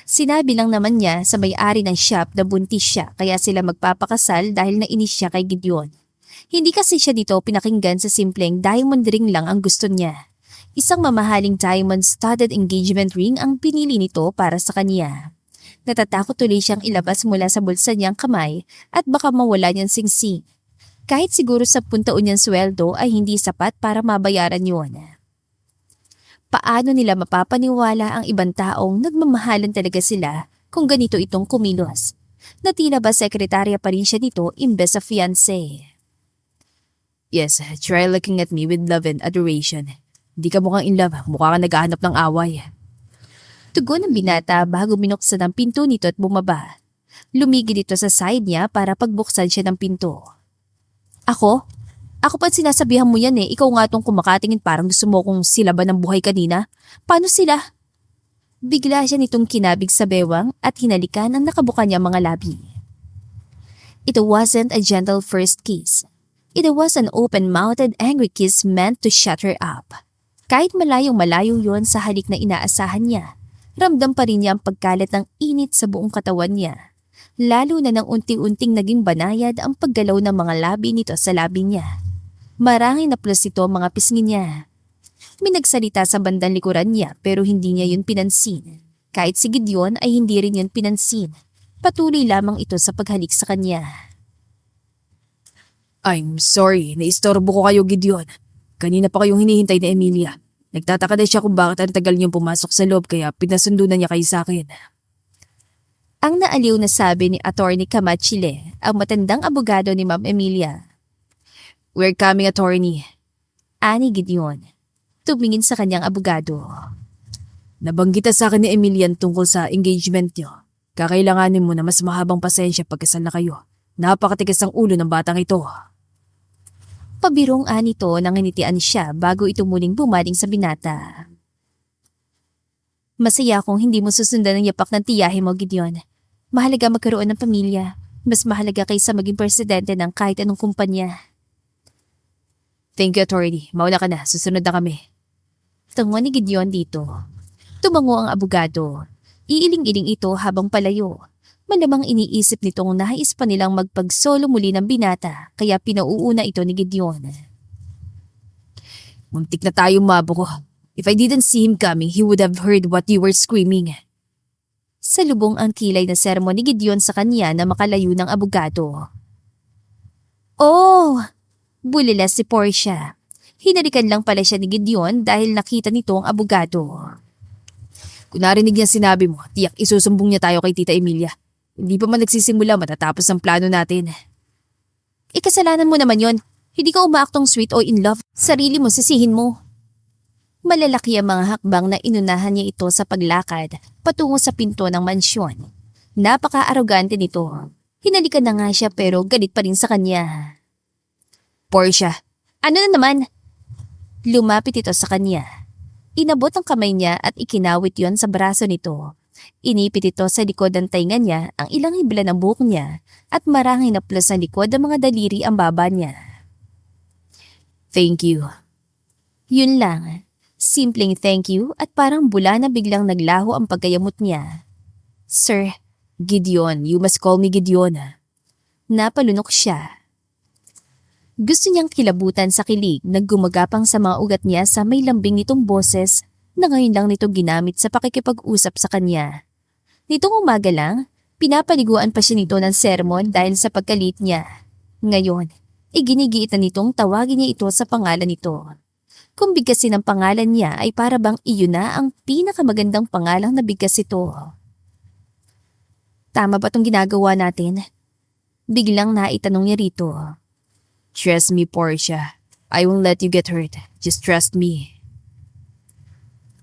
Sinabi lang naman niya sa may-ari ng shop na buntis siya kaya sila magpapakasal dahil nainis siya kay Gideon. Hindi kasi siya dito pinakinggan sa simpleng diamond ring lang ang gusto niya. Isang mamahaling diamond-studded engagement ring ang pinili nito para sa kanya. Natatakot tuloy siyang ilabas mula sa bulsa niyang kamay at baka mawala niyang singsing. Kahit siguro 10 taon niyang sweldo ay hindi sapat para mabayaran yun. Paano nila mapapaniwala ang ibang taong nagmamahalan talaga sila kung ganito itong kumilos? Na tila ba sekretarya pa rin siya nito imbes sa fiancé? Yes, try looking at me with love and adoration. Di ka mukhang in love, mukha ka naghahanap ng away. Tugon ng binata bago binuksan ang pinto nito at bumaba. Lumigid ito sa side niya para pagbuksan siya ng pinto. Ako? Ako pa sinasabihan mo yan eh, ikaw nga tong kumakatingin parang gusto mo kong silaban ng buhay kanina. Paano sila? Bigla siya nitong kinabig sa bewang at hinalikan ang nakabuka niya mga labi. It wasn't a gentle first kiss. It was an open-mouthed angry kiss meant to shut her up. Kahit malayong-malayo yon sa halik na inaasahan niya, ramdam pa rin niya ang pagkalat ng init sa buong katawan niya. Lalo na nang unti-unting naging banayad ang paggalaw ng mga labi nito sa labi niya. Marangin na plus ito ang mga pisngi niya. May nagsalita sa bandang likuran niya pero hindi niya yun pinansin. Kahit si Gideon ay hindi rin yun pinansin. Patuloy lamang ito sa paghalik sa kanya. I'm sorry, naistorbo ko kayo, Gideon. Kanina pa kayong hinihintay ni Emilia. Nagtataka na siya kung bakit ang tagal niyong pumasok sa loob kaya pinasundo na niya kayo sa akin. Ang naaliw na sabi ni Atty. Camachile, ang matandang abogado ni Ma'am Emilia. We're coming, attorney. Ani Gideon. Tumingin sa kanyang abogado. Nabanggita sa akin ni Emilian tungkol sa engagement niyo. Kakailanganin mo na mas mahabang pasensya pagkasal na kayo. Napakatigas ang ulo ng batang ito. Pabirong anito nang initian siya bago ito muling bumaling sa binata. Masaya akong hindi mo susundan ang yapak ng tiyahe mo, Gideon. Mahalaga magkaroon ng pamilya. Mas mahalaga kaysa maging presidente ng kahit anong kumpanya. Thank you, attorney. Mauna ka na. Susunod na kami. Tungo ni Gideon dito. Tumango ang abogado. Iiling-iling ito habang palayo. Malamang iniisip nitong nais pa nilang magpagsolo muli ng binata kaya pinauuna ito ni Gideon. Muntik na tayo mabuko. If I didn't see him coming, he would have heard what you were screaming. Salubong ang kilay na sermon ni Gideon sa kanya na makalayo ng abogado. Oh! Bulilas si Portia. Hinalikan lang pala siya ni Gideon dahil nakita nito ang abogado. Kung narinig niya sinabi mo, tiyak isusumbong niya tayo kay Tita Emilia. Hindi pa man nagsisimula matatapos ang plano natin. Kasalanan mo naman yon. Hindi ka umaaktong sweet o in love. Sarili mo sisihin mo. Malalaki ang mga hakbang na inunahan niya ito sa paglakad patungo sa pinto ng mansyon. Napaka-arogante nito. Hinalikan na nga siya pero galit pa rin sa kanya. Portia. Ano na naman? Lumapit ito sa kanya. Inabot ang kamay niya at ikinawit yon sa braso nito. Inipit ito sa likod ng tainga niya ang ilang hibla ng buhok niya at marangin na plus sa likod ng mga daliri ang baba niya. Thank you. Yun lang. Simpleng thank you at parang bula na biglang naglaho ang pagkayamot niya. Sir, Gideon, you must call me Gideon. Napalunok siya. Gusto niyang kilabutan sa kilig na gumagapang sa mga ugat niya sa may lambing nitong boses na ngayon lang nito ginamit sa pakikipag-usap sa kanya. Nitong umaga lang, pinapaliguan pa siya nito ng sermon dahil sa pagkalit niya. Ngayon, iginigiitan nitong tawagin niya ito sa pangalan nito. Kung bigkasin ang pangalan niya ay para bang iyon na ang pinakamagandang pangalang nabigkas ito. Tama ba itong ginagawa natin? Biglang naitanong niya rito. Trust me, Portia. I won't let you get hurt. Just trust me.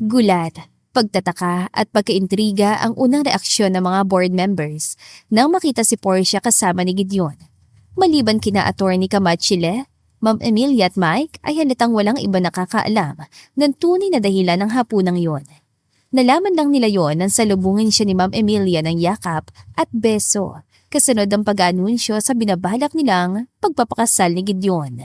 Gulat, pagtataka at pagkaintriga ang unang reaksyon ng mga board members nang makita si Portia kasama ni Gideon. Maliban kina Atty. Camachile, Ma'am Emilia at Mike ay halatang walang iba nakakaalam ng tunay na dahilan ng hapunang yon. Nalaman lang nila yon nang salubungin siya ni Ma'am Emilia ng yakap at beso. Kasunod ang pag-anunsyo sa binabalak nilang pagpapakasal ni Gideon.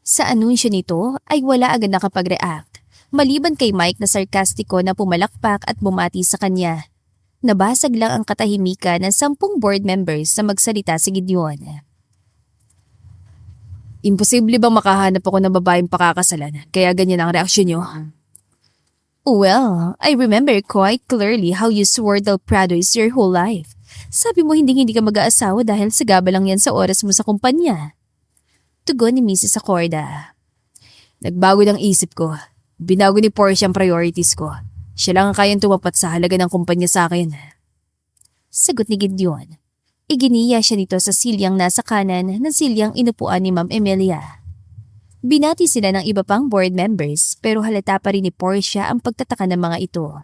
Sa anunsyo nito ay wala agad nakapag-react, maliban kay Mike na sarkastiko na pumalakpak at bumati sa kanya. Nabasag lang ang katahimikan ng 10 board members sa magsalita si Gideon. Imposible bang makahanap ako ng babaeng pakakasalan kaya ganyan ang reaksyon niyo? Well, I remember quite clearly how you swore Del Prado is your whole life. Sabi mo hindi ka mag-aasawa dahil sagaba lang yan sa oras mo sa kumpanya. Tugon ni Mrs. Acorda. Nagbago ng isip ko. Binago ni Portia ang priorities ko. Siya lang ang kayang tumapat sa halaga ng kumpanya sa akin. Sagot ni Gideon. Iginiya siya nito sa silyang nasa kanan ng silyang inupuan ni Ma'am Emilia. Binati sila ng iba pang board members pero halata pa rin ni Portia ang pagtataka ng mga ito.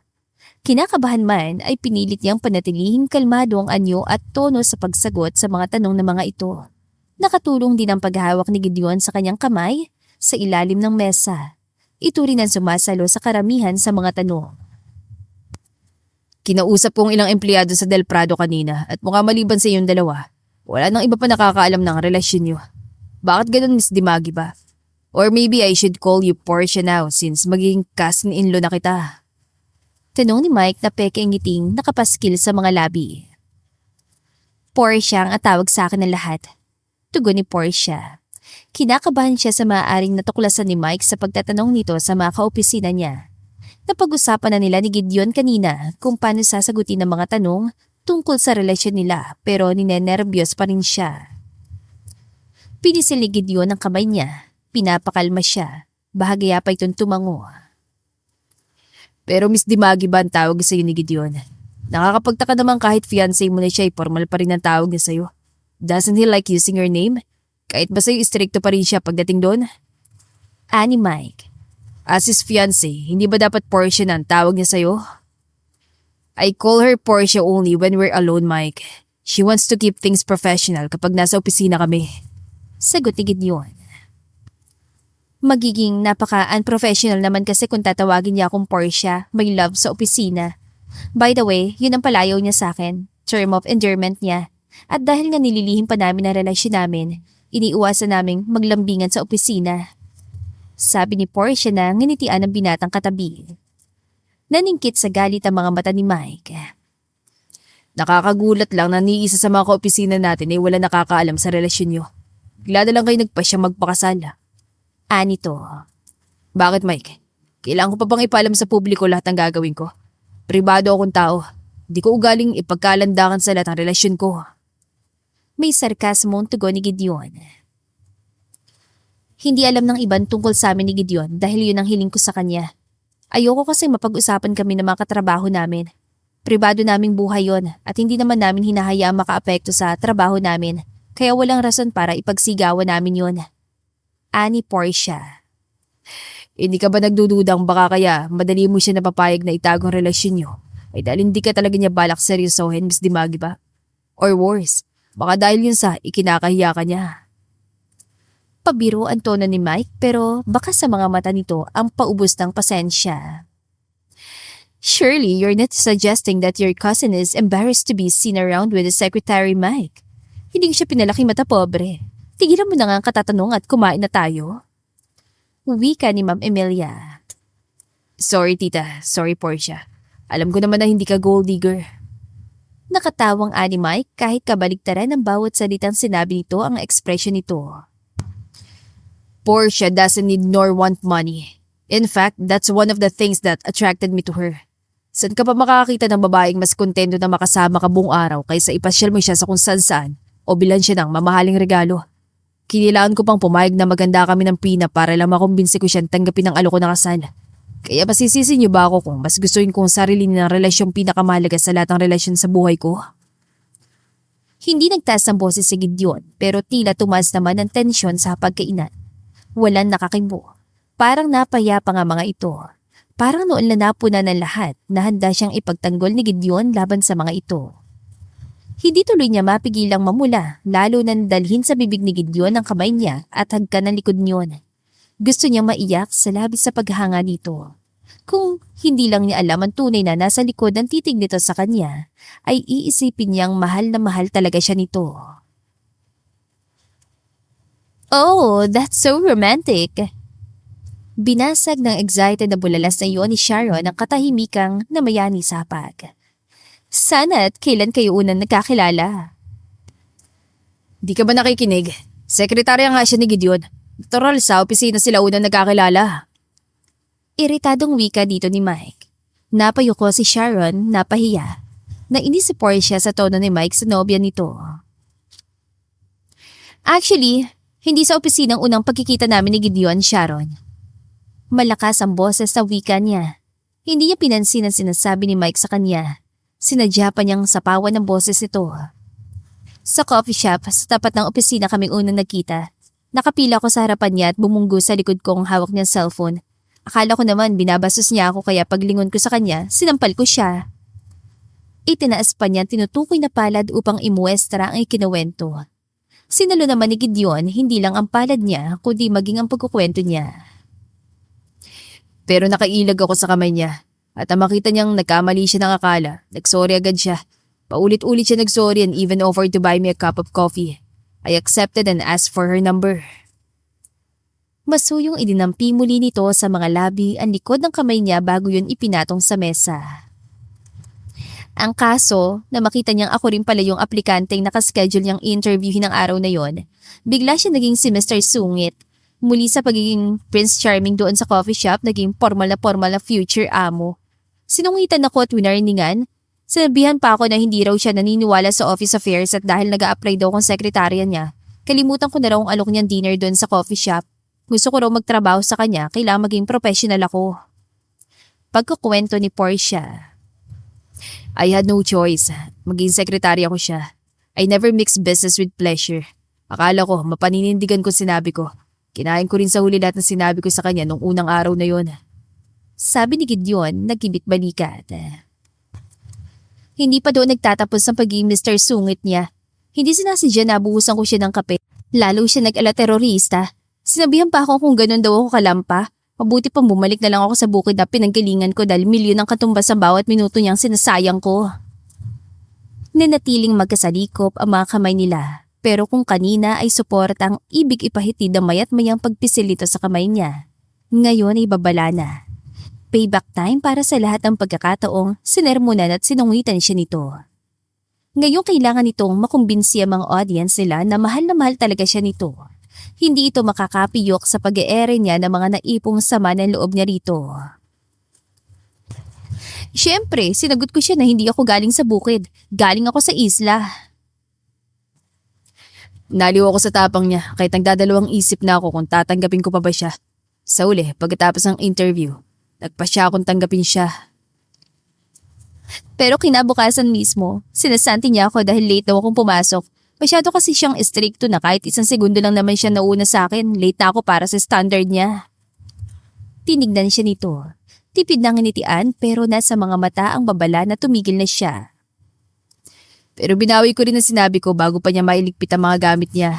Kinakabahan man ay pinilit niyang panatilihing kalmado ang anyo at tono sa pagsagot sa mga tanong ng mga ito. Nakatulong din ang paghawak ni Gideon sa kanyang kamay sa ilalim ng mesa. Ito rin ang sumasalo sa karamihan sa mga tanong. Kinausap kong ilang empleyado sa Del Prado kanina at mukha maliban sa inyong dalawa. Wala nang iba pa nakakaalam ng relasyon niyo. Bakit ganun, Miss Dimagi ba? Or maybe I should call you Portia now since magiging cousin-in-law na kita. Tanong ni Mike na peke ang ngiting nakapaskil sa mga labi. Portia ang atawag sa akin ng lahat. Tugon ni Portia. Kinakabahan siya sa maaaring natuklasan ni Mike sa pagtatanong nito sa mga kaopisina niya. Napag-usapan na nila ni Gideon kanina kung paano sasagutin ang mga tanong tungkol sa relasyon nila pero ninenervyos pa rin siya. Pinisil ni Gideon ang kamay niya. Pinapakalma siya. Bahagya pa itong tumango. Pero Miss Dimagi ba ang tawag sa iyo ni Gideon? Nakakapagtaka naman kahit fiancé mo na siya ay formal pa rin ang tawag niya sa iyo. Doesn't he like using your name? Kahit ba sa'yo istrikto pa rin siya pagdating doon? Ani Mike. As his fiancé, hindi ba dapat Portia na ang tawag niya sa'yo? I call her Portia only when we're alone, Mike. She wants to keep things professional kapag nasa opisina kami. Sagot ni Gideon. Magiging napaka-unprofessional naman kasi kung tatawagin niya akong Portia, my love sa opisina. By the way, yun ang palayaw niya sa akin, term of endearment niya. At dahil nga nililihim pa namin ang relasyon namin, iniiwasan naming maglambingan sa opisina. Sabi ni Portia na nginitian ng binatang katabi. Naningkit sa galit ang mga mata ni Mike. Nakakagulat lang na ni isa sa mga kaopisina natin ay wala nakakaalam sa relasyon niyo. Bigla na lang kayo nagpasyang magpakasal. Anito. Bakit, Mike? Kailangan ko pa bang ipaalam sa publiko lahat ng gagawin ko? Pribado akong tao. Di ko ugaling ipagkalandakan sa lahat ng relasyon ko. May sarkasmong tugon ni Gideon. Hindi alam ng iban tungkol sa amin ni Gideon dahil yun ang hiling ko sa kanya. Ayoko kasi mapag-usapan kami ng mga katrabaho namin. Pribado naming buhay yon at hindi naman namin hinahayaang makaapekto sa trabaho namin kaya walang rason para ipagsigawan namin yon. Ani Portia. Hindi ka ba nagdududang baka kaya madali mo siya napapayag na itago ang relasyon niyo? Ay dahil hindi ka talaga niya balak seryosohin, Miss Dimagi ba? Or worse, baka dahil yun sa ikinakahiya ka niya. Pabiro ang tono ni Mike pero baka sa mga mata nito ang paubos ng pasensya. Surely you're not suggesting that your cousin is embarrassed to be seen around with the secretary, Mike. Hindi siya pinalaki mata pobre. Tigilan mo na nga ang katatanong at kumain na tayo. Wika ni Ma'am Emilia. Sorry tita, sorry Portia. Alam ko naman na hindi ka gold digger. Nakatawang ani Mike kahit kabaligtaran ng bawat salitang sinabi nito ang ekspresyon nito. Portia doesn't need nor want money. In fact, that's one of the things that attracted me to her. Saan ka pa makakita ng babaeng mas kontento na makasama ka buong araw kaysa ipasyal mo siya sa kung saan o bilan siya ng mamahaling regalo? Kinilaan ko pang pumayag na maganda kami ng Pina para lang makumbinsi ko siyang tanggapin ang alok ko na kasal. Kaya masisisi niyo ba ako kung mas gustuin kong sarili ng relasyong pinakamahalaga sa lahat ng relasyon sa buhay ko? Hindi nagtaas ang boses si Gideon pero tila tumaas naman ang tensyon sa pagkainan. Walang nakakimbo. Parang napaya pa nga mga ito. Parang noon na napuna ng lahat na handa siyang ipagtanggol ni Gideon laban sa mga ito. Hindi tuloy niya mapigilang mamula lalo na dalhin sa bibig ni Gideon ang kamay niya at hagkan ng likod niyon. Gusto niyang maiyak sa labis sa paghanga nito. Kung hindi lang niya alam ang tunay na nasa likod ng titig nito sa kanya, ay iisipin niyang mahal na mahal talaga siya nito. Oh, that's so romantic. Binasag ng excited na bulalas na iyon ni Sharon ang katahimikang namayani sapag. Sana't kailan kayo unang nagkakilala? Di ka ba nakikinig? Sekretarya nga siya ni Gideon. Natural sa opisina sila unang nagkakilala. Iritadong wika dito ni Mike. Napayuko si Sharon, napahiya. Nainis si Portia sa tono ni Mike sa nobya nito. Actually, hindi sa opisinang unang pagkikita namin ni Gideon, Sharon. Malakas ang boses sa wika niya. Hindi niya pinansin ang sinasabi ni Mike sa kanya. Sinadya pa niyang sapawan ng boses nito. Sa coffee shop, sa tapat ng opisina kaming unang nagkita. Nakapila ko sa harapan niya at bumunggo sa likod kong hawak niyang cellphone. Akala ko naman binabasos niya ako kaya paglingon ko sa kanya, sinampal ko siya. Itinaas pa niya tinutukoy na palad upang imuestra ang ikinuwento. Sinalo naman ni Gideon hindi lang ang palad niya kundi maging ang pagkukwento niya. Pero nakailag ako sa kamay niya. At ang makita niyang nagkamali siya ng akala, nagsorry agad siya. Paulit-ulit siya nagsorry and even offered to buy me a cup of coffee. I accepted and asked for her number. Masuyong idinampi muli nito sa mga labi ang likod ng kamay niya bago yun ipinatong sa mesa. Ang kaso, na makita niyang ako rin pala yung aplikanteng nakaschedule niyang interviewin ng araw na yon, bigla siya naging si Mr. Sungit. Muli sa pagiging Prince Charming doon sa coffee shop, naging formal na future amo. Sinungitan ako at winarningan. Sinabihan pa ako na hindi raw siya naniniwala sa office affairs at dahil nag-a-apply daw kong sekretarya niya, kalimutan ko na raw ang alok niyang dinner doon sa coffee shop. Gusto ko raw magtrabaho sa kanya, kailangan maging professional ako. Pagkukwento ni Portia. I had no choice. Maging sekretarya ko siya. I never mix business with pleasure. Akala ko, mapaninindigan ko sinabi ko. Kinain ko rin sa huli lahat ng sinabi ko sa kanya nung unang araw na yon. Sabi ni Gideon, nagkibit-balikat. Hindi pa doon nagtatapos ang pagiging Mr. Sungit niya. Hindi sinasadya na buhusan ko siya ng kape. Lalo siya nag-ala terorista. Sinabihan pa ako kung ganun daw ako kalampa. Mabuti pang bumalik na lang ako sa bukid na pinanggalingan ko dahil milyon ang katumbas sa bawat minuto niyang sinasayang ko. Nanatiling magkasalikop ang mga kamay nila. Pero kung kanina ay suportang ibig ipahitid ang mayat mayang pagpisilito sa kamay niya, ngayon ay babala na. Payback time para sa lahat ng pagkakataong sinermonan at sinungitan siya nito. Ngayon kailangan nitong makumbinsi ang mga audience nila na mahal talaga siya nito. Hindi ito makakapiyok sa pag-eere niya ng mga naipong sama ng loob niya rito. Siyempre, sinagot ko siya na hindi ako galing sa bukid. Galing ako sa isla. Naliw ako sa tapang niya kahit nagdadalawang isip na ako kung tatanggapin ko pa ba siya. Sa uli, pagkatapos ng interview, nagpasya akong tanggapin siya. Pero kinabukasan mismo, sinasanti niya ako dahil late daw akong pumasok. Masyado kasi siyang istrikto na kahit isang segundo lang naman siya nauna sa akin, late na ako para sa standard niya. Tinignan siya nito. Tipid na nginitian pero nasa mga mata ang babala na tumigil na siya. Pero binawi ko rin ang sinabi ko bago pa niya mailigpit ang mga gamit niya.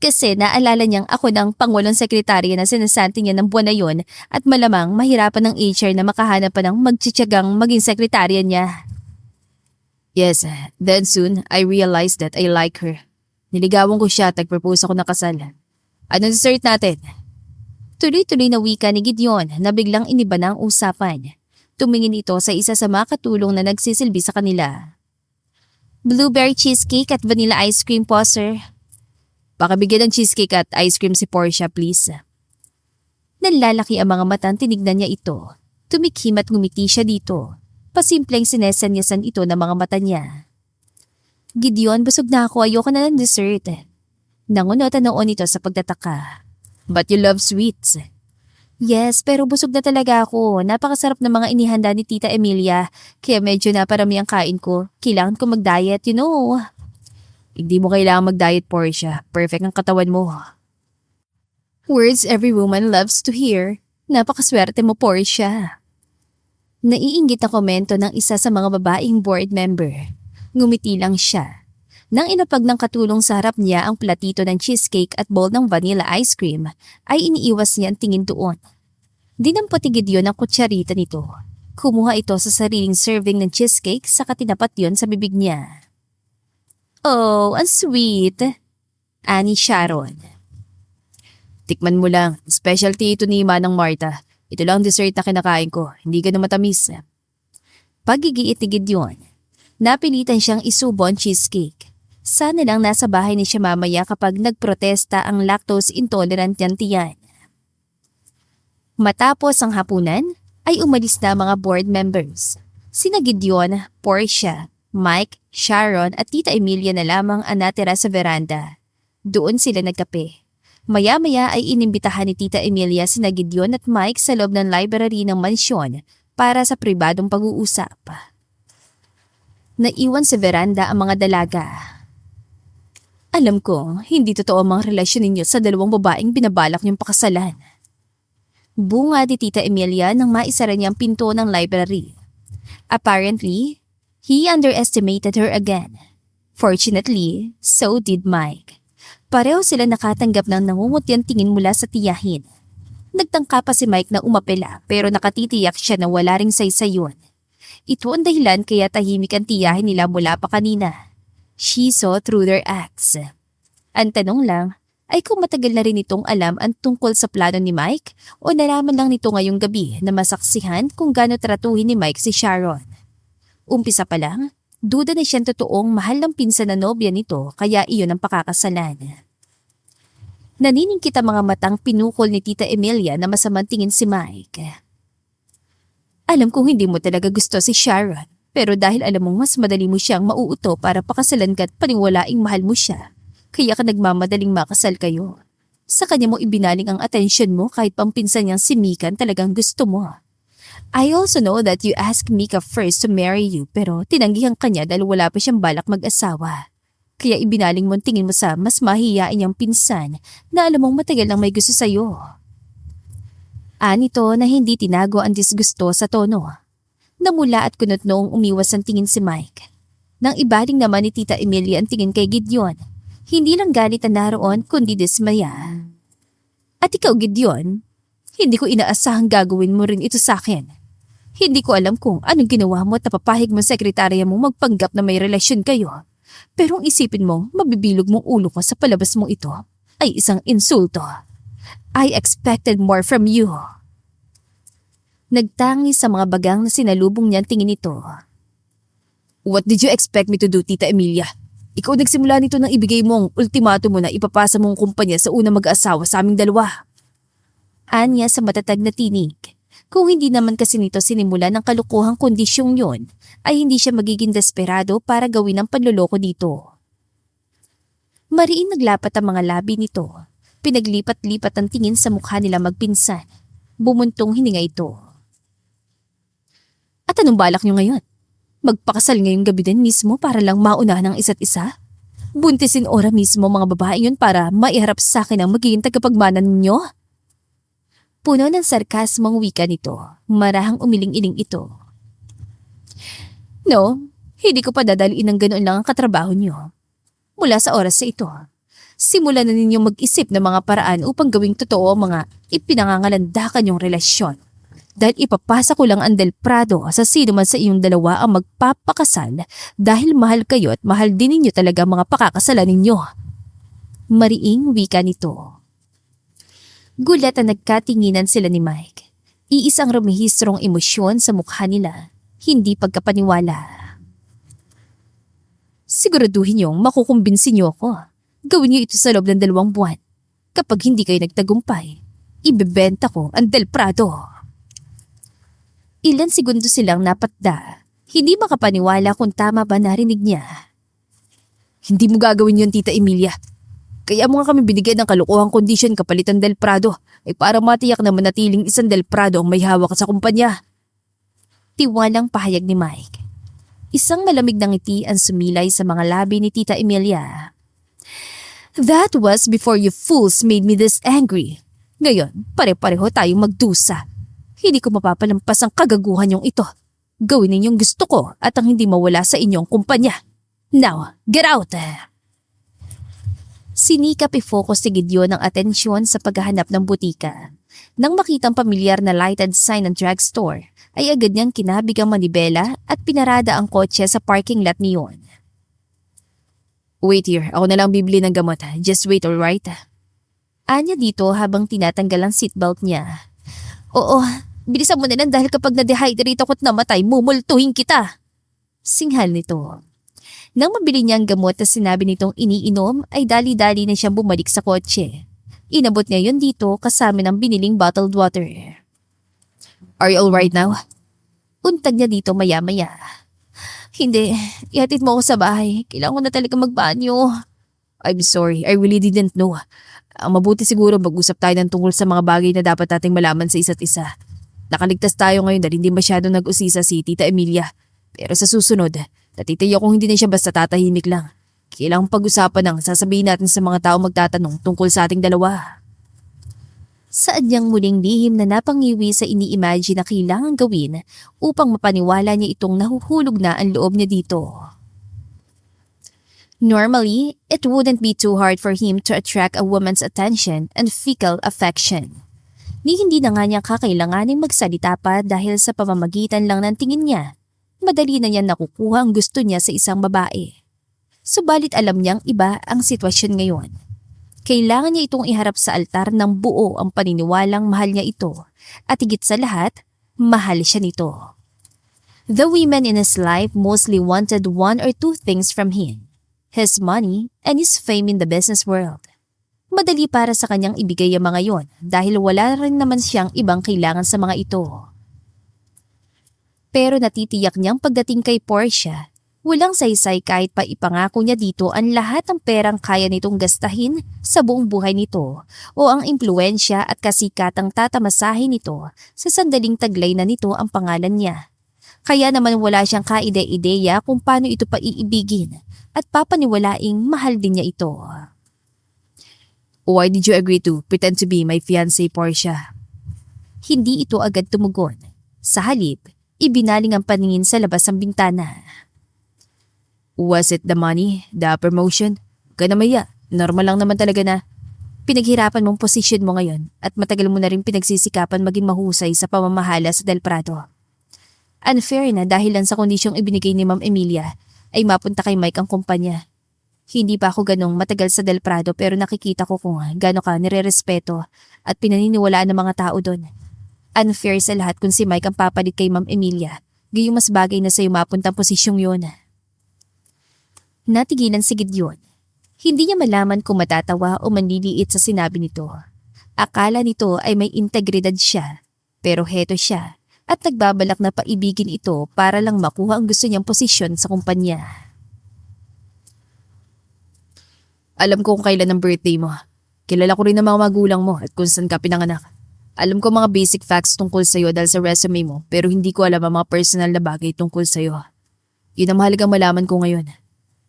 Kasi naalala niyang ako ng Pangulong Sekretarya na sinasanti niya ng buwan na yon at malamang mahirapan ng HR na makahanap pa ng magtsitsagang maging sekretarya niya. Yes, then soon I realized that I like her. Niligawan ko siya at nag-propose ako ng kasal. Anong dessert natin? Tuloy-tuloy na wika ni Gideon na biglang iniba na ang usapan. Tumingin ito sa isa sa mga katulong na nagsisilbi sa kanila. Blueberry cheesecake at vanilla ice cream po, sir. Pakabigyan ng cheesecake at ice cream si Portia, please. Nanlalaki ang mga matang tinignan niya ito. Tumikhim at ngumiti siya dito. Pasimpleng sinesanyasan ito ng mga mata niya. Gideon, busog na ako. Ayoko na ng dessert. Nangunot noon ito sa pagtataka. But you love sweets. Yes, pero busog na talaga ako. Napakasarap ng mga inihanda ni Tita Emilia. Kaya medyo naparami ang kain ko. Kailangan ko mag-diet, you know. Hindi mo kailangan mag-diet, Portia. Perfect ang katawan mo. Words every woman loves to hear. Napakaswerte mo, Portia. Naiinggit na komento ng isa sa mga babaeng board member. Ngumiti lang siya. Nang inapag ng katulong sa harap niya ang platito ng cheesecake at bowl ng vanilla ice cream, ay iniiwas niya ang tingin doon. Dinampatigid yun ang kutsarita nito. Kumuha ito sa sariling serving ng cheesecake saka tinapat yun sa bibig niya. Oh, ang sweet! Ani Sharon. Tikman mo lang. Specialty ito ni Manang Marta. Ito lang ang dessert na kinakain ko. Hindi ka na matamis. Pagigiit-igid yun. Napilitan siyang isubo ang cheesecake. Sana lang nasa bahay ni siya mamaya kapag nagprotesta ang lactose intolerant niyang tiyan. Matapos ang hapunan, ay umalis na mga board members. Sina Gideon, Portia, Mike, Sharon at Tita Emilia na lamang ang natira sa veranda. Doon sila nagkape. Maya-maya ay inimbitahan ni Tita Emilia sina Gideon at Mike sa loob ng library ng mansyon para sa pribadong pag-uusap. Naiwan sa veranda ang mga dalaga. Alam ko, hindi totoo ang mga relasyon ninyo sa dalawang babaeng binabalak niyong pakasalan. Bunga ni Tita Emilia nang maisara niyang pinto ng library. Apparently, he underestimated her again. Fortunately, so did Mike. Pareho sila nakatanggap ng nangungutyan tingin mula sa tiyahin. Nagtangka pa si Mike na umapela pero nakatitiyak siya na wala ring saysayon. Ito ang dahilan kaya tahimik ang tiyahin nila mula pa kanina. She saw through their acts. Ang tanong lang ay kung matagal na rin itong alam ang tungkol sa plano ni Mike o nalaman lang nito ngayong gabi na masaksihan kung gaano tratuhin ni Mike si Sharon. Umpisa pa lang, duda na siyang totoong mahal ng pinsan na nobya nito kaya iyon ang pakakasalan. Naniningkit ang mga matang pinukol ni Tita Emilia na masamang tingin si Mike. Alam kong hindi mo talaga gusto si Sharon, pero dahil alam mong mas madali mo siyang mauuto para pakasalan ka at paniwalaing mahal mo siya, kaya ka nagmamadaling makasal kayo. Sa kanya mo ibinaling ang atensyon mo kahit pampinsan niyang si Mikan talagang gusto mo. I also know that you asked Mika first to marry you pero tinanggihan ka niya dahil wala pa siyang balak mag-asawa. Kaya ibinaling mo tingin mo sa mas mahihiyain niyang pinsan na alam mong matagal nang may gusto sa'yo. Anito na hindi tinago ang disgusto sa tono. Namula at kunot noong umiwas ang tingin si Mike. Nang ibaling naman ni Tita Emilia ang tingin kay Gideon, hindi lang galit ang naroon kundi dismaya. At ikaw Gideon, hindi ko inaasahang gagawin mo rin ito sa akin. Hindi ko alam kung anong ginawa mo at napapahig mo sekretarya mo magpanggap na may relasyon kayo. Pero ang isipin mo, mabibilog mong ulo ko sa palabas mong ito ay isang insulto. I expected more from you. Nagtangi sa mga bagang na sinalubong niyang tingin ito. What did you expect me to do, Tita Emilia? Ikaw nagsimula nito nang ibigay mo ang ultimatum mo na ipapasa mong kumpanya sa unang mag-aasawa sa aming dalawa. Anya sa matatag na tinig. Kung hindi naman kasi nito sinimula ng kalukuhang kondisyong yon, ay hindi siya magiging desperado para gawin ang panloloko dito. Mariin naglapat ang mga labi nito. Pinaglipat-lipat ang tingin sa mukha nila magpinsan. Bumuntong hininga ito. At anong balak niyo ngayon? Magpakasal ngayong gabi din mismo para lang maunahan ang isa't isa? Buntisin ora mismo mga babae yun para maiharap sa akin ang magiging tagapagmana ninyo? Puno ng sarkasmong wika nito, marahang umiling-iling ito. No, hindi ko pa dadaliin ng ganoon lang ang katrabaho niyo. Mula sa oras sa ito, simulan na ninyong mag-isip ng mga paraan upang gawing totoo ang mga ipinangangalandakan yung relasyon. Dahil ipapasa ko lang ang Del Prado sa sino man sa inyong dalawa ang magpapakasal dahil mahal kayo at mahal din ninyo talaga mga pakakasalan ninyo. Mariing wika nito. Gulat ang nagkatinginan sila ni Mike. Iisang rumihistrong emosyon sa mukha nila, hindi pagkapaniwala. Siguraduhin niyong makukumbinsin niyo ako. Gawin niyo ito sa loob ng 2 buwan. Kapag hindi kayo nagtagumpay, ibebenta ko ang Del Prado. Ilan segundo silang napatda. Hindi makapaniwala kung tama ba narinig niya. Hindi mo gagawin yun, Tita Emilia. Kaya mo nga kami binigyan ng kalukuhang kondisyon kapalitan Del Prado ay para matiyak na manatiling isang Del Prado ang may hawak sa kumpanya. Tiwalang pahayag ni Mike. Isang malamig na ngiti ang sumilay sa mga labi ni Tita Emilia. That was before you fools made me this angry. Ngayon, pare-pareho tayong magdusa. Hindi ko mapapalampas ang kagaguhan yung ito. Gawin ninyong gusto ko at ang hindi mawala sa inyong kumpanya. Now, get out! Sinikap i-focus ni Gideon ang atensyon sa paghahanap ng butika. Nang makitang pamilyar na lighted sign ng drugstore, ay agad niyang kinabig ang manibela at pinarada ang kotse sa parking lot niyon. Wait here, ako na lang bibili ng gamot. Just wait, alright? Anya dito habang tinatanggal ang seatbelt niya. Oo, bilisan mo na lang dahil kapag na-dehydrate ako't namatay, mumultuhin kita. Singhal nito. Nang mabili niya ang gamot na sinabi nitong iniinom ay dali-dali na siyang bumalik sa kotse. Inabot niya yun dito kasama ng biniling bottled water. Are you alright now? Untag niya dito maya-maya. Hindi, ihatid mo ako sa bahay. Kailangan ko na talaga magbanyo. I'm sorry, I really didn't know. Ang mabuti siguro mag-usap tayo ng tungkol sa mga bagay na dapat nating malaman sa isa't isa. Nakaligtas tayo ngayon dahil hindi masyadong nag-usisa si Tita Emilia. Pero sa susunod, natitiyak kung hindi na siya basta tatahimik lang. Kailangang pag-usapan ang sasabihin natin sa mga tao magtatanong tungkol sa ating dalawa. Saan niyang muling lihim na napangiwi sa ini-imagine na kailangan gawin upang mapaniwala niya itong nahuhulog na ang loob niya dito. Normally, it wouldn't be too hard for him to attract a woman's attention and fickle affection. Ni hindi na nga niya kakailanganing magsalita pa dahil sa pamamagitan lang ng tingin niya, madali na niya nakukuha ang gusto niya sa isang babae. Subalit alam niyang iba ang sitwasyon ngayon. Kailangan niya itong iharap sa altar ng buo ang paniniwalang mahal niya ito at higit sa lahat, mahal siya nito. The women in his life mostly wanted one or two things from him. His money and his fame in the business world. Madali para sa kanyang ibigay ang mga yon dahil wala rin naman siyang ibang kailangan sa mga ito. Pero natitiyak niyang pagdating kay Portia, walang saysay kahit pa ipangako niya dito ang lahat ng perang kaya nitong gastahin sa buong buhay nito o ang impluensya at kasikatang tatamasahin nito sa sandaling taglay na nito ang pangalan niya. Kaya naman wala siyang kaide-ideya kung paano ito paiibigin at papaniwalaing mahal din niya ito. Why did you agree to pretend to be my fiancé, Portia? Hindi ito agad tumugon. Sa halip, ibinaling ang paningin sa labas ng bintana. Was it the money? The promotion? Ganamaya, normal lang naman talaga na Pinaghirapan mong posisyon mo ngayon at matagal mo na rin pinagsisikapan maging mahusay sa pamamahala sa Del Prado. Unfair na dahil lang sa kondisyong ibinigay ni Ma'am Emilia ay mapunta kay Mike ang kumpanya. Hindi pa ako ganong matagal sa Del Prado pero nakikita ko kung gaano ka nire-respeto at pinaniniwalaan ng mga tao doon. Unfair sa lahat kung si Mike ang papalit kay Ma'am Emilia. Gayong mas bagay na sa'yo mapuntang posisyong yun. Natigilan si Gideon. Hindi niya malaman kung matatawa o manliliit sa sinabi nito. Akala nito ay may integridad siya. Pero heto siya at nagbabalak na paibigin ito para lang makuha ang gusto niyang posisyon sa kumpanya. Alam ko kung kailan ang birthday mo. Kilala ko rin ang mga magulang mo at kung saan ka pinanganak. Alam ko mga basic facts tungkol sa'yo dahil sa resume mo pero hindi ko alam ang mga personal na bagay tungkol sa'yo. Yun ang mahalagang malaman ko ngayon.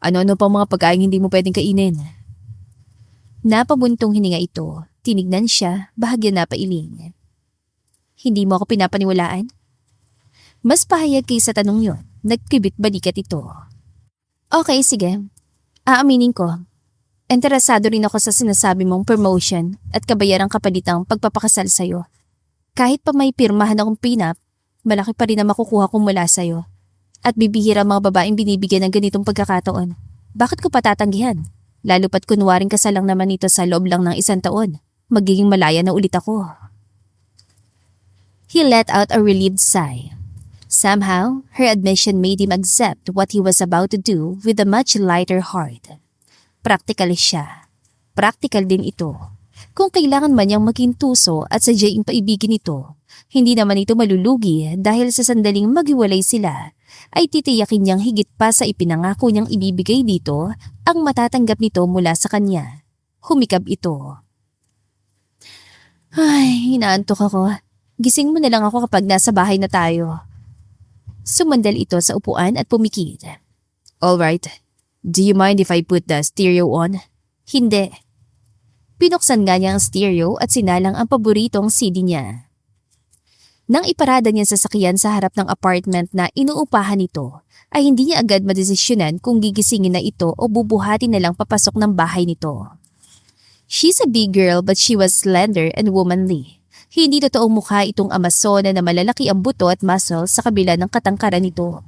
Ano-ano pang mga pagkain hindi mo pwedeng kainin? Napabuntong hininga ito. Tinignan siya, bahagya na pailing. Hindi mo ako pinapaniwalaan? Mas pahayag kaysa tanong yon. Nagkibit balikat ito. Okay, sige. Aaminin ko. Interesado rin ako sa sinasabi mong promotion at kabayarang kapalitang pagpapakasal sa'yo. Kahit pa may pirmahan akong prenup, malaki pa rin ang makukuha ko mula sa'yo. At bibihira ang mga babaeng binibigyan ng ganitong pagkakataon. Bakit ko patatanggihan? Lalo pat kunwaring kasal lang naman ito sa loob lang ng 1 taon. Magiging malaya na ulit ako. He let out a relieved sigh. Somehow, her admission made him accept what he was about to do with a much lighter heart. Practical siya. Practical din ito. Kung kailangan man niyang maging tuso at sadyaing paibigin ito, hindi naman ito malulugi dahil sa sandaling maghiwalay sila, ay titiyakin niyang higit pa sa ipinangako niyang ibibigay dito ang matatanggap nito mula sa kanya. Humikab ito. Ay, inaantok ako. Gising mo na lang ako kapag nasa bahay na tayo. Sumandal ito sa upuan at pumikit. Alright. Do you mind if I put the stereo on? Hindi. Pinuksan nga niya ang stereo at sinalang ang paboritong CD niya. Nang iparada niya sa sasakyan sa harap ng apartment na inuupahan nito, ay hindi niya agad madesisyonan kung gigisingin na ito o bubuhatin na lang papasok ng bahay nito. She's a big girl but she was slender and womanly. Hindi totoong mukha itong Amazona na malalaki ang buto at muscle sa kabila ng katangkaran nito.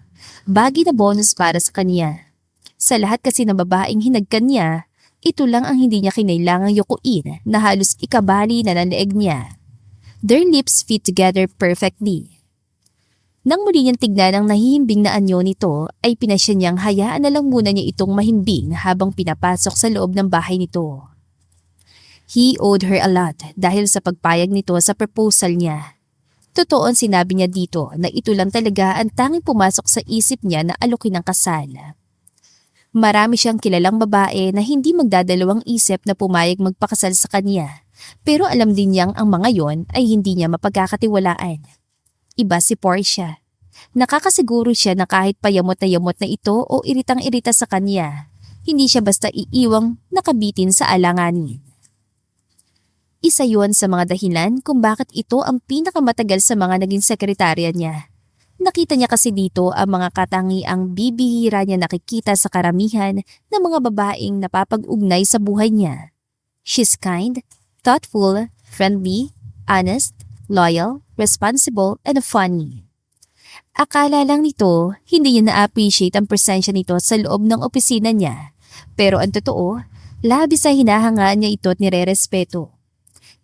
Bagay na bonus para sa kanya. Sa lahat kasi ng babaeng hinagkan niya, Ito lang ang hindi niya kinailangang yukuin na halos ikabali na ng leeg niya. Their lips fit together perfectly. Nang muli niyang tignan ang nahihimbing na anyo nito, ay pinasya niyang hayaan na lang muna niya itong mahimbing habang pinapasok sa loob ng bahay nito. He owed her a lot dahil sa pagpayag nito sa proposal niya. Totoo ang sinabi niya dito na ito lang talaga ang tanging pumasok sa isip niya na alukin ang kasal. Marami siyang kilalang babae na hindi magdadalawang isip na pumayag magpakasal sa kanya. Pero alam din niyang ang mga yon ay hindi niya mapagkakatiwalaan. Iba si Portia. Nakakasiguro siya na kahit payamot na ito o iritang-irita sa kanya, hindi siya basta iiwang nakabitin sa alanganin. Isa yon sa mga dahilan kung bakit ito ang pinakamatagal sa mga naging sekretarya niya. Nakita niya kasi dito ang mga katangiang bibihira niya nakikita sa karamihan ng mga babaeng napapag-ugnay sa buhay niya. She's kind, thoughtful, friendly, honest, loyal, responsible, and funny. Akala lang nito, hindi niya na-appreciate ang presensya nito sa loob ng opisina niya. Pero ang totoo, labis sa hinahangaan niya ito at nire-respeto.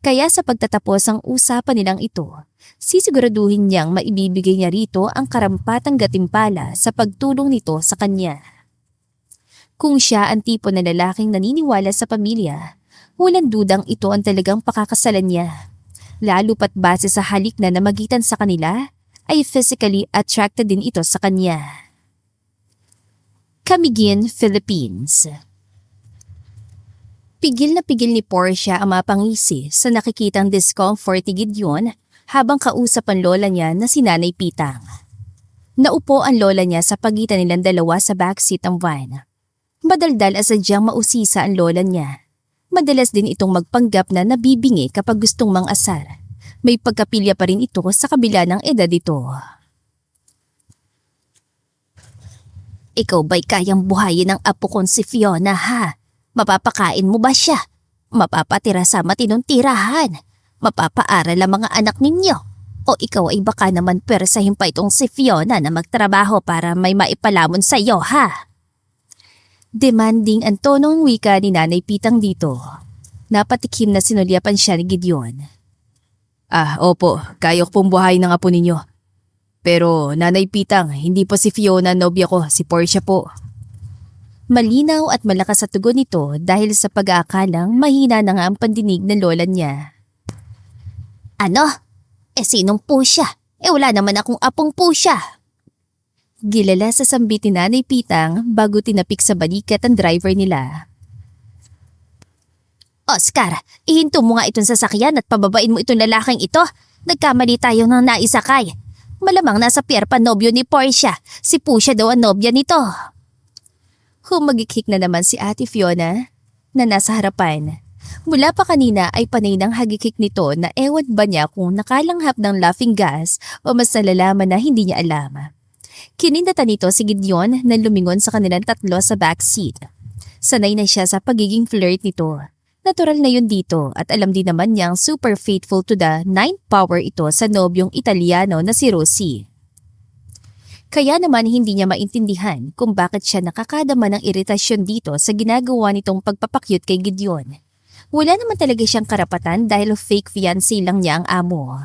Kaya sa pagtatapos ang usapan nilang ito, sisiguraduhin niyang maibibigay niya rito ang karampatang gatimpala sa pagtulong nito sa kanya. Kung siya ang tipo na lalaking naniniwala sa pamilya, walang dudang ito ang talagang pakakasalan niya. Lalo pat base sa halik na namagitan sa kanila, ay physically attracted din ito sa kanya. Camiguin, Philippines. Pigil na pigil ni Portia ang mapangisi sa nakikitang discomfort ni Gideon habang kausap ang lola niya na si Nanay Pitang. Naupo ang lola niya sa pagitan nilang dalawa sa backseat ng van. Madaldal at sadyang mausisa ang lola niya. Madalas din itong magpanggap na nabibingi kapag gustong mang-asar. May pagkapilya pa rin ito sa kabila ng edad ito. Ikaw ba'y kayang buhayin ng apo kong si Fiona ha? Mapapakain mo ba siya? Mapapatira sa matinong tirahan? Mapapaaral ang mga anak ninyo? O ikaw ay baka naman persahin pa itong si Fiona na magtrabaho para may maipalamon sa iyo ha? Demanding ang tonong wika ni Nanay Pitang dito. Napatikim na sinulyapan siya ni Gideon. Opo, kaya ko pong buhayin ng apo ninyo. Pero Nanay Pitang, hindi po si Fiona nobya ko, si Portia po. Malinaw at malakas sa tugon nito dahil sa pag-aakalang mahina na nga ang pandinig ng lola niya. Ano? Sinong po siya? Wala naman akong apong po siya. Gilala sa sambit ni Nanay Pitang bago tinapik sa balikat ang driver nila. Oscar, ihinto mo nga itong sasakyan at pababain mo itong lalaking ito. Nagkamali tayo ng naisakay. Malamang nasa pier pa nobyo ni Portia. Si Pusha daw ang nobya nito. Humagikik na naman si Ate Fiona na nasa harapan. Mula pa kanina ay panay ng hagikik nito na ewan ba niya kung nakalanghap ng laughing gas o mas nalalaman na hindi niya alam. Kinindatan nito si Gideon na lumingon sa kanilang tatlo sa backseat. Sanay na siya sa pagiging flirt nito. Natural na yun dito at alam din naman niyang super faithful to the ninth power ito sa nobyong Italiano na si Rosie. Kaya naman hindi niya maintindihan kung bakit siya nakakadama ng iritasyon dito sa ginagawa nitong pagpapakyut kay Gideon. Wala naman talaga siyang karapatan dahil fake fiancé lang niya ang amo.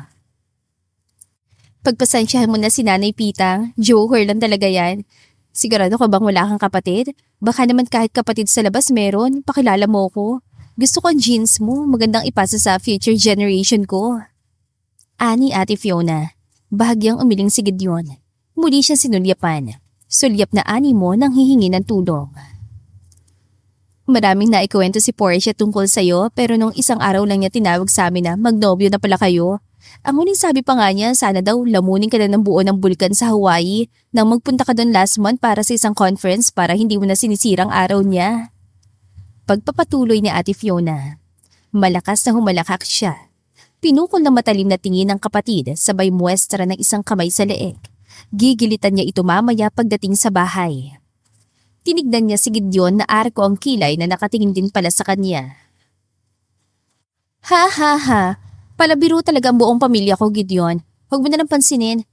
Pagpasensyahan mo na si Nanay Pitang, joker lang talaga yan. Sigurado ka bang wala kang kapatid? Baka naman kahit kapatid sa labas meron, pakilala mo ko. Gusto ko ang jeans mo, magandang ipasa sa future generation ko. Ani Ate Fiona, bahagyang umiling si Gideon. Muli siya sinulyapan. Sulyap na ani mo nang hihingi ng tulong. Maraming naikwento si Portia tungkol sa'yo pero nung isang araw lang niya tinawag sa amin na magnobyo na pala kayo. Ang huling sabi pa nga niya sana daw lamunin ka na ng buo ng bulkan sa Hawaii nang magpunta ka doon last month para sa isang conference para hindi mo na sinisirang araw niya. Pagpapatuloy ni Ate Fiona. Malakas na humalakak siya. Pinukol na matalim na tingin ng kapatid sabay muestra ng isang kamay sa leeg. Gigilitan niya ito mamaya pagdating sa bahay. Tinignan niya si Gideon na arko ang kilay na nakatingin din pala sa kanya. Ha ha ha, palabiro talaga ang buong pamilya ko, Gideon. Huwag mo na lang pansinin.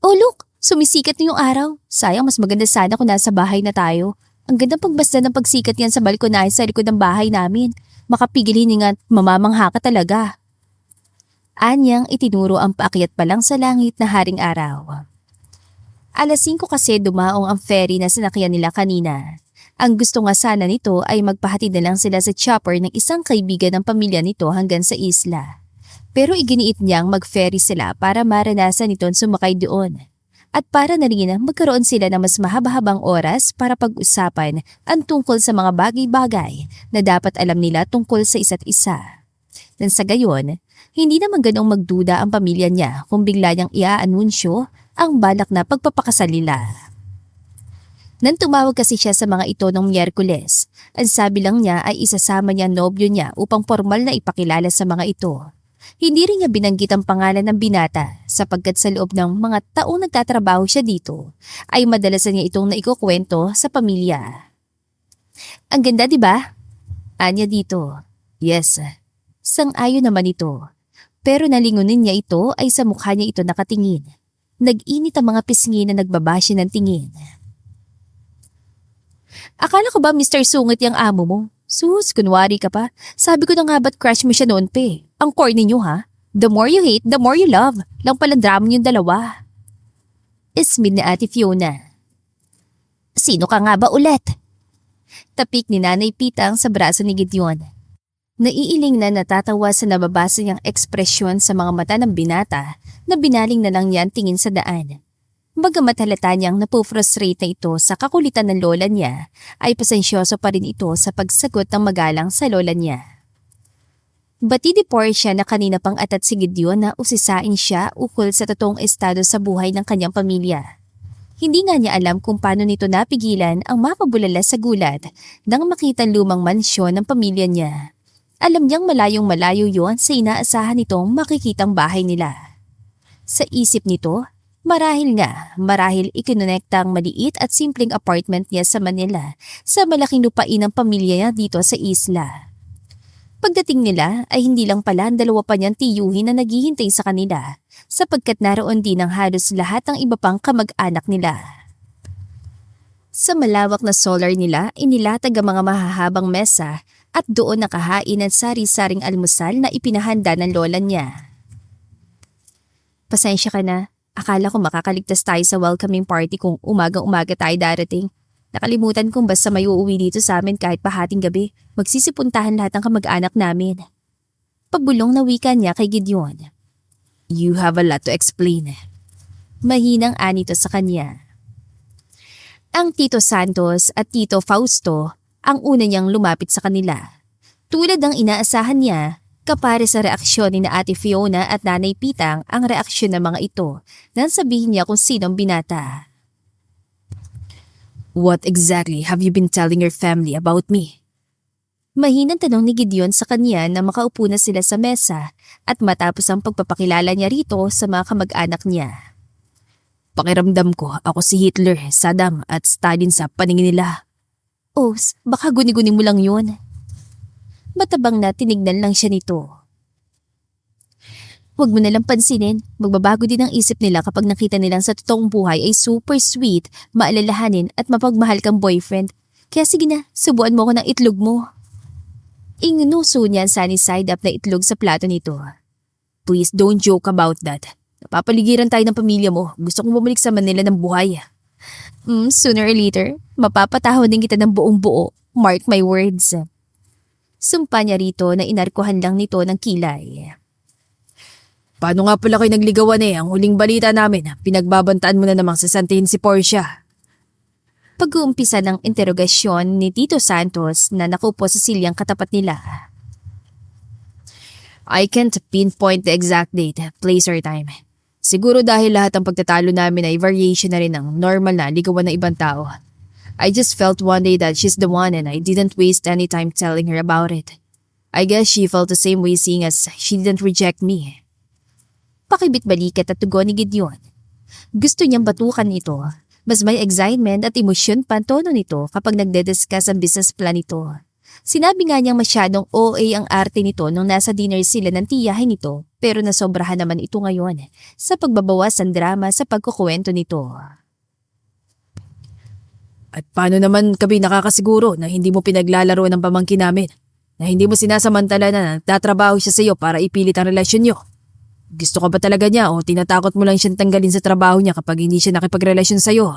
Oh look, sumisikat na yung araw. Sayang mas maganda sana kung nasa bahay na tayo. Ang ganda pagbasta ng pagsikat yan sa balkonahe sa likod ng bahay namin. Makapigil hininga at mamamangha ka talaga. Anyang itinuro ang paakyat pa lang sa langit na haring araw. Alas 5 kasi dumaong ang ferry na sinakyan nila kanina. Ang gusto nga sana nito ay magpahatid na lang sila sa chopper ng isang kaibigan ng pamilya nito hanggang sa isla. Pero iginiit niyang mag-ferry sila para maranasan nito sumakay doon. At para na rin magkaroon sila ng mas mahaba-habang oras para pag-usapan ang tungkol sa mga bagay-bagay na dapat alam nila tungkol sa isa't isa. Nang sa gayon, hindi naman ganong magduda ang pamilya niya kung bigla niyang iaanunsyo ang balak na pagpapakasal nila. Nang tumawag kasi siya sa mga ito noong Miyerkules, ang sabi lang niya ay isasama niya ang nobyo niya upang formal na ipakilala sa mga ito. Hindi rin niya binanggit ang pangalan ng binata sapagkat sa loob ng mga taong nagtatrabaho siya dito ay madalasan niya itong naikukwento sa pamilya. Ang ganda, di ba? Anya dito. Yes. Sang-ayon naman ito. Pero nalingunin niya ito ay sa mukha niya ito nakatingin. Nag-init ang mga pisngi na nagbabasya ng tingin. Akala ko ba Mr. Sungit yung amo mo? Sus, kunwari ka pa. Sabi ko na nga ba't crush mo siya noon pa eh. Ang core ninyo ha? The more you hate, the more you love. Lang palang drama niyong dalawa. Ismin ni Ate Fiona. Sino ka nga ba ulit? Tapik ni Nanay Pitang sa braso ni Gideon. Naiiling na natatawa sa nababasa niyang ekspresyon sa mga mata ng binata na binaling na lang niya ang tingin sa daan. Bagamat halata niyang napufrustrate na ito sa kakulitan ng lola niya, ay pasensyoso pa rin ito sa pagsagot ng magalang sa lola niya. Batidi Portia na kanina pang atat si Gideon na usisain siya ukol sa totoong estado sa buhay ng kanyang pamilya. Hindi nga niya alam kung paano nito napigilan ang mapabulala sa gulat nang makita lumang mansyon ng pamilya niya. Alam niyang malayong malayo yon sa inaasahan nitong makikitang bahay nila. Sa isip nito, marahil ikinonekta ang maliit at simpleng apartment niya sa Manila sa malaking lupain ng pamilya niya dito sa isla. Pagdating nila ay hindi lang pala ang dalawa pa niyang tiyuhin na naghihintay sa kanila sapagkat naroon din ang halos lahat ng iba pang kamag-anak nila. Sa malawak na solar nila, inilatag ang mga mahahabang mesa at doon nakahain ang sari-saring almusal na ipinahanda ng lola niya. Pasensya ka na. Akala ko makakaligtas tayo sa welcoming party kung umagang-umaga tayo darating. Nakalimutan kong basta may uuwi dito sa amin kahit pahating gabi. Magsisipuntahan lahat ng kamag-anak namin. Pabulong na wika niya kay Gideon. You have a lot to explain. Mahinang anito sa kanya. Ang Tito Santos at Tito Fausto ang una niyang lumapit sa kanila. Tulad ng inaasahan niya, kapare sa reaksyon ni na Ate Fiona at Nanay Pitang ang reaksyon ng mga ito nang sabihin niya kung sinong binata. What exactly have you been telling your family about me? Mahinang tanong ni Gideon sa kanya na makaupo na sila sa mesa at matapos ang pagpapakilala niya rito sa mga kamag-anak niya. Pakiramdam ko ako si Hitler, Saddam at Stalin sa paningin nila. Os, baka guni-guni mo lang yun. Matabang na tinignan lang siya nito. Huwag mo nalang pansinin, magbabago din ang isip nila kapag nakita nilang sa totoong buhay ay super sweet, maalalahanin at mapagmahal kang boyfriend. Kaya sige na, subuan mo ko ng itlog mo. Ingnuso niya ang sunny side up na itlog sa plato nito. Please don't joke about that. Napapaligiran tayo ng pamilya mo. Gusto kong bumalik sa Manila ng buhay. Sooner or later, mapapatahon din kita ng buong buo. Mark my words. Sumpa niya rito na inarkuhan lang nito ng kilay. Paano nga pala kayo nagligawan eh? Ang huling balita namin, pinagbabantaan mo na namang sasantihin si Portia. Pag-uumpisa ng interogasyon ni Tito Santos na nakupo sa silyang katapat nila. I can't pinpoint the exact date, place or time. Siguro dahil lahat ng pagtatalo namin ay variation na rin ng normal na ligawan ng ibang tao. I just felt one day that she's the one and I didn't waste any time telling her about it. I guess she felt the same way seeing as she didn't reject me. Pakibit-balikat at tugon ni Gideon. Gusto niyang batukan ito. Mas may excitement at emosyon pa ang tono nito kapag nagde-discuss ang business plan nito. Sinabi nga niyang masyadong OA ang arte nito nung nasa dinner sila ng tiyahin nito pero nasobrahan naman ito ngayon sa pagbabawas ng drama sa pagkukwento nito. At paano naman kami nakakasiguro na hindi mo pinaglalaro ng pamangkin namin? Na hindi mo sinasamantala na nagtatrabaho siya sa iyo para ipilit ang relasyon niyo? Gusto ka ba talaga niya o tinatakot mo lang siyang tanggalin sa trabaho niya kapag hindi siya nakipagrelasyon sa iyo?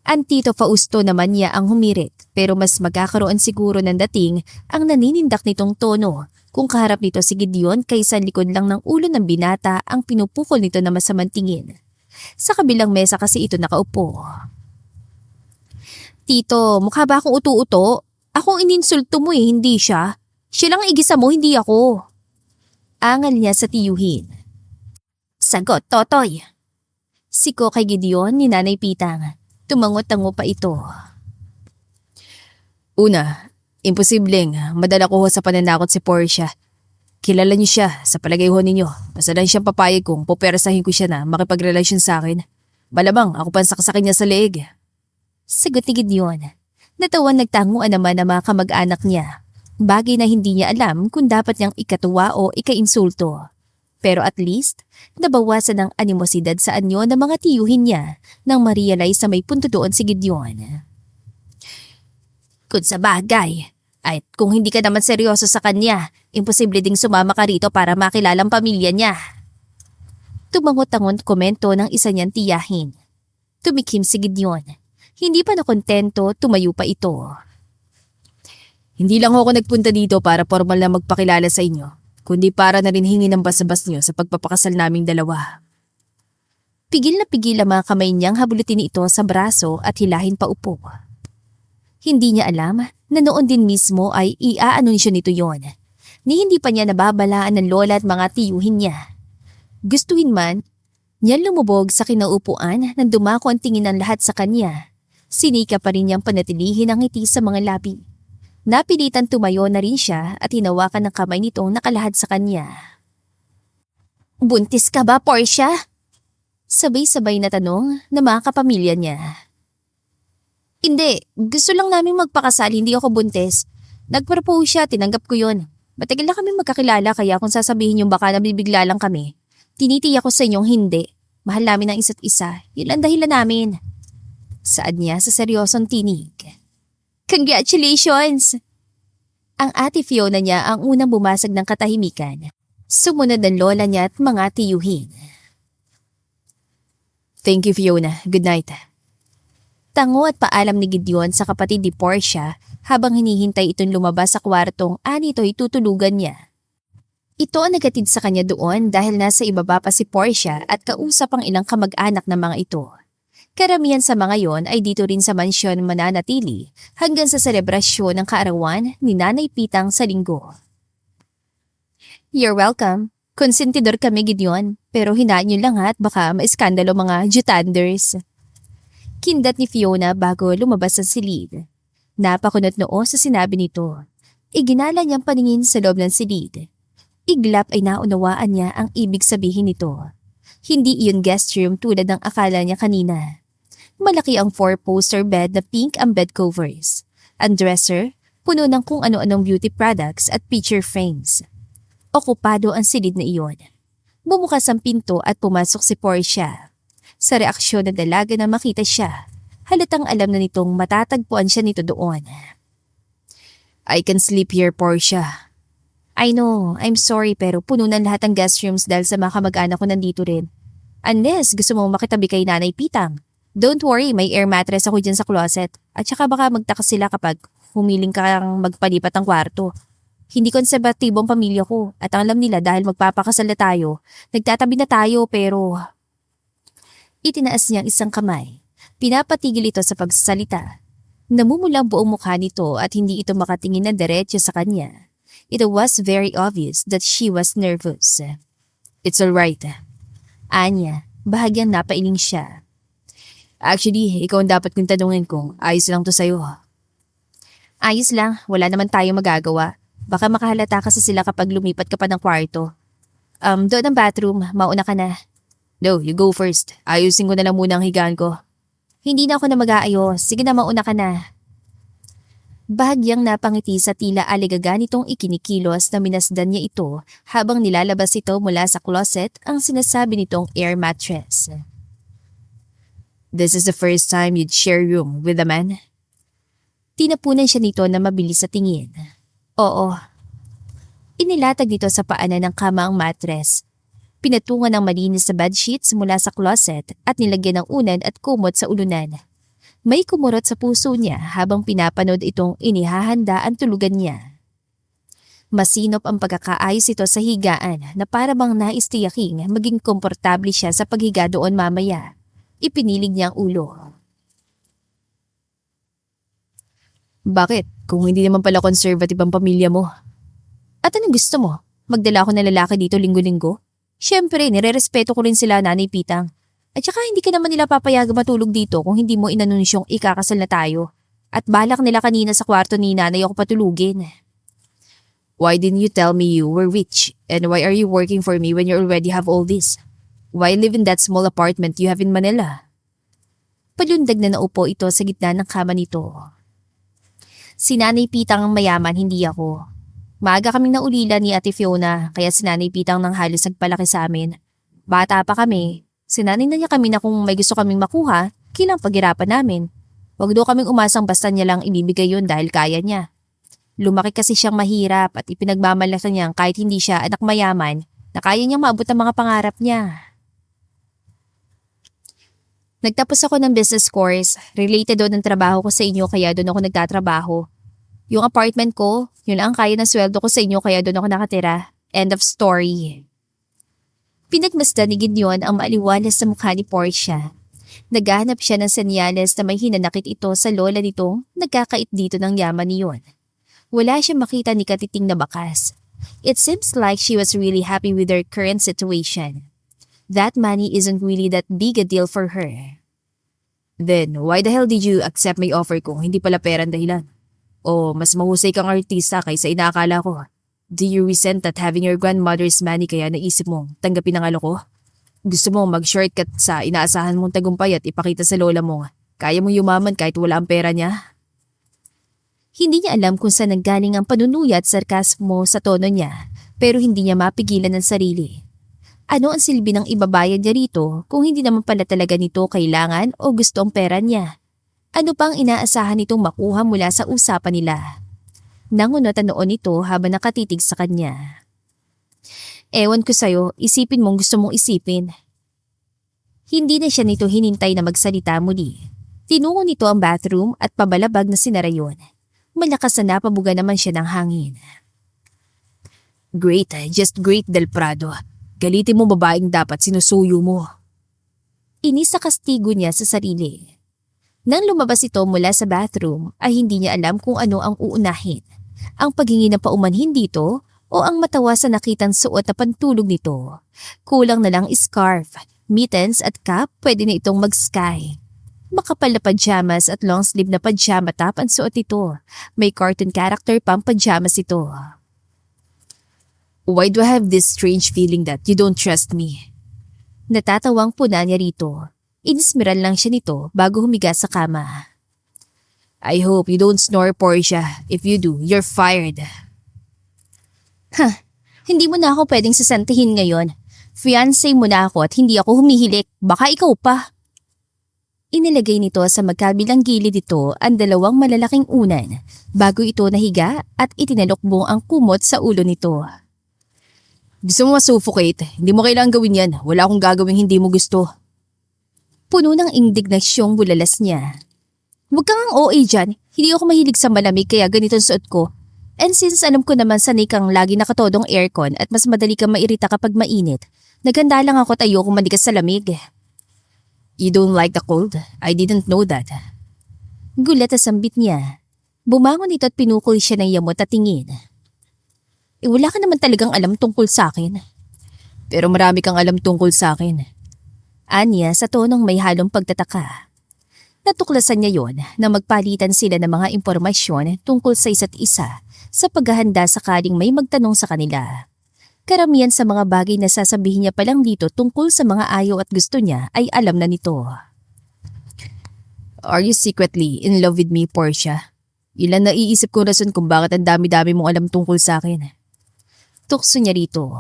Ang Tito Fausto naman niya ang humirit pero mas magkakaroon siguro ng dating ang naninindak nitong tono kung kaharap nito si Gideon kaysa likod lang ng ulo ng binata ang pinupukol nito na masamang tingin. Sa kabilang mesa kasi ito nakaupo. Tito, mukha ba akong utu-uto? Ako ang ininsulto mo hindi siya. Siya lang ang igisa mo, hindi ako. Angal niya sa tiyuhin. Sagot, Totoy. Siko kay Gideon ni Nanay Pitang. Tumangot-tango pa ito. Una, imposibleng madala ko ho sa pananakot si Portia. Kilala niyo siya sa palagay ho ninyo. Basta lang siyang papayag kung pupersahin ko siya na makipagrelasyon sa akin. Malamang ako pansaksakin niya sa leeg. Sagot ni Gideon. Natawan nagtanguan naman ang mga kamag-anak niya. Bagay na hindi niya alam kung dapat niyang ikatuwa o ikainsulto. Pero at least, nabawasan ang animosidad sa anyo ng mga tiyuhin niya nang ma-realize na may punto doon si Gideon. Kung sa bagay, ay kung hindi ka naman seryoso sa kanya, imposible ding sumama ka rito para makilala ang pamilya niya. Tumangot-tangon komento ng isa niyang tiyahin. Tumikim si Gideon. Hindi pa nakontento, tumayo pa ito. Hindi lang ako nagpunta dito para formal na magpakilala sa inyo, kundi para na rin hingi ng basabas niyo sa pagpapakasal naming dalawa. Pigil na pigil ang mga kamay niyang habulutin ito sa braso at hilahin pa upo. Hindi niya alam na noon din mismo ay ia-anunsyo nito yon, ni hindi pa niya nababalaan ng lola at mga tiyuhin niya. Gustuhin man, niya lumubog sa kinaupuan nang dumako ang tingin ng lahat sa kanya. Sinika pa rin niyang panatilihin ang ngiti sa mga labi. Napilitan tumayo na rin siya at hinawakan ng kamay nitong nakalahad sa kanya. Buntis ka ba, Portia? Sabay-sabay na tanong ng mga kapamilya niya. Hindi, gusto lang namin magpakasal, hindi ako buntis. Nag-propose siya, tinanggap ko yun. Matagal na kami magkakilala kaya kung sasabihin yung baka nabibigla lang kami. Tinitiyak ko sa inyong hindi. Mahal namin ang isa't isa. Yun ang dahilan namin. Saad niya sa seryosong tinig. Congratulations! Ang ate Fiona niya ang unang bumasag ng katahimikan. Sumunod ang lola niya at mga tiyuhin. Thank you, Fiona. Good night. Tango at paalam ni Gideon sa kapatid ni Portia habang hinihintay itong lumabas sa kwartong anito'y tutulugan niya. Ito ang nagatid sa kanya doon dahil nasa ibaba pa si Portia at kausap ang ilang kamag-anak ng mga ito. Karamihan sa mga yon ay dito rin sa mansyon mananatili hanggang sa selebrasyon ng kaarawan ni Nanay Pitang sa linggo. You're welcome. Konsentidor kami, Gideon, pero hinaan niyo lang at baka maiskandalo mga Jutanders. Kindat ni Fiona bago lumabas ang silid. Napakunot noo sa sinabi nito. Iginala niyang paningin sa loob ng silid. Iglap ay naunawaan niya ang ibig sabihin nito. Hindi iyon guest room tulad ng akala niya kanina. Malaki ang 4-poster bed na pink ang bed covers. Ang dresser, puno ng kung ano-anong beauty products at picture frames. Okupado ang silid na iyon. Bumukas ang pinto at pumasok si Portia. Sa reaksyon ng dalaga na makita siya, halatang alam na nitong matatagpuan siya nito doon. I can sleep here, Portia. I know, I'm sorry pero puno ng lahat ng guest rooms dahil sa mga kamag-anak ko nandito rin. Unless gusto mo makitabi kay Nanay Pitang. Don't worry, may air mattress ako dyan sa closet. At saka baka magtaka sila kapag humiling kang magpalipat ng kwarto. Hindi konserbatibong pamilya ko at ang alam nila dahil magpapakasal na tayo. Nagtatabi na tayo pero... Itinaas niya ang isang kamay. Pinapatigil ito sa pagsasalita. Namumula ang buong mukha nito at hindi ito makatingin na diretso sa kanya. It was very obvious that she was nervous. It's alright. Anya, bahagyang napailing siya. Actually, ikaw ang dapat kong tanungin kung ayos lang to sa'yo. Ayos lang, wala naman tayong magagawa. Baka makahalata kasi sila kapag lumipat ka pa ng kwarto. Doon ang bathroom, mauna ka na. No, you go first. Ayusin ko na lang muna ang higaan ko. Hindi na ako na mag-aayos, sige na mauna ka na. Bahagyang napangiti sa tila aligaga nitong ikinikilos na minasdan niya ito habang nilalabas ito mula sa closet ang sinasabi nitong air mattress. This is the first time you'd share room with a man? Tinapunan siya nito na mabilis sa tingin. Oo. Inilatag nito sa paanan ng kama ang mattress. Pinatungan ng malinis na bedsheets mula sa closet at nilagyan ng unan at kumot sa ulunan. May kumurot sa puso niya habang pinapanood itong inihahanda ang tulugan niya. Masinop ang pagkakaayos ito sa higaan na para bang nais tiyaking maging komportable siya sa paghiga doon mamaya. Ipinilig niya ang ulo. Bakit? Kung hindi naman pala conservative ang pamilya mo. At anong gusto mo? Magdala ko ng lalaki dito linggo-linggo? Siyempre, nire-respeto ko rin sila, Nanay Pitang. At saka hindi ka naman nila papayagang matulog dito kung hindi mo inanunsyong ikakasal na tayo. At balak nila kanina sa kwarto ni nanay ako patulugin. Why didn't you tell me you were rich? And why are you working for me when you already have all this? Why live in that small apartment you have in Manila? Palundag na naupo ito sa gitna ng kama nito. Si Nanay Pitang ang mayaman, hindi ako. Maaga kaming naulila ni Ate Fiona kaya si Nanay Pitang nang halos nagpalaki sa amin. Bata pa kami, sinanay na niya kami na kung may gusto kaming makuha, kailang paghirapan namin. Huwag daw kaming umasang basta niya lang ibibigay yun dahil kaya niya. Lumaki kasi siyang mahirap at ipinagmamalaki niyang kahit hindi siya anak mayaman na kaya niyang maabot ang mga pangarap niya. Nagtapos ako ng business course, related doon ang trabaho ko sa inyo kaya doon ako nagtatrabaho. Yung apartment ko, yun lang ang kaya ng sweldo ko sa inyo kaya doon ako nakatira. End of story. Pinagmasdan ni Gideon ang maaliwalas sa mukha ni Portia. Naghahanap siya ng senyales na may hinanakit ito sa lola nitong nagkakait dito ng yaman niyon. Wala siyang makita ni Katiting na bakas. It seems like she was really happy with her current situation. That money isn't really that big a deal for her. Then, why the hell did you accept my offer kung hindi pala pera ang dahilan? O mas mahusay kang artista kaysa inaakala ko? Do you resent that having your grandmother's money kaya naisip mong tanggapin ang ko? Gusto mo mag-shortcut sa inaasahan mong tagumpay at ipakita sa lola mo kaya mong yumaman kahit wala ang pera niya? Hindi niya alam kung saan nanggaling ang panunuyat sarkasmo sa tono niya, pero hindi niya mapigilan ang sarili. Ano ang silbi ng ibabayad niya rito kung hindi naman pala talaga nito kailangan o gusto ang pera niya? Ano pang inaasahan nitong makuha mula sa usapan nila? Nangunot ang noon nito habang nakatitig sa kanya. Ewan ko sa'yo, isipin mong gusto mong isipin. Hindi na siya nito hinintay na magsalita muli. Tinungo nito ang bathroom at pabalabag na sinara yun. Malakas na napabuga naman siya ng hangin. Great, just great Del Prado. Galitin mo babaeng dapat sinusuyo mo. Inis sa kastigo niya sa sarili. Nang lumabas ito mula sa bathroom ay hindi niya alam kung ano ang uunahin. Ang paghingi ng paumanhin dito o ang matawa sa nakitang suot na pantulog nito. Kulang na lang scarf, mittens at cap, pwede na itong mag-sky. Makapal na pajamas at long sleeve na pajama top ang suot ito. May cartoon character pang pajamas ito. Why do I have this strange feeling that you don't trust me? Natatawang puna niya rito. Inismiral lang siya nito bago humiga sa kama. I hope you don't snore, Portia. If you do, you're fired. Hindi mo na ako pwedeng sasantihin ngayon. Fiancé mo na ako at hindi ako humihilik. Baka ikaw pa. Inilagay nito sa magkabilang gilid ito ang dalawang malalaking unan bago ito nahiga at itinalokbong ang kumot sa ulo nito. Gusto mo masuffocate? Hindi mo kailangang gawin yan. Wala akong gagawin hindi mo gusto. Puno ng indignasyong bulalas niya. Huwag kang ang OA dyan. Hindi ako mahilig sa malamig kaya ganito suot ko. And since alam ko naman sanay kang lagi nakatodong aircon at mas madali kang mairita kapag mainit, naghanda lang ako at ayokong madigas sa lamig. You don't like the cold? I didn't know that. Gulat na sambit niya. Bumangon ito at pinukol siya ng yamot at tingin. Wala ka naman talagang alam tungkol sa akin. Pero marami kang alam tungkol sa akin. Anya sa tonong may halong pagtataka. Natuklasan niya yon na magpalitan sila ng mga impormasyon tungkol sa isa't isa sa paghahanda sakaling may magtanong sa kanila. Karamihan sa mga bagay na sasabihin niya palang dito tungkol sa mga ayaw at gusto niya ay alam na nito. Are you secretly in love with me, Portia? Ilan naiisip kong rason kung bakit ang dami-dami mong alam tungkol sa akin. Tukso niya rito.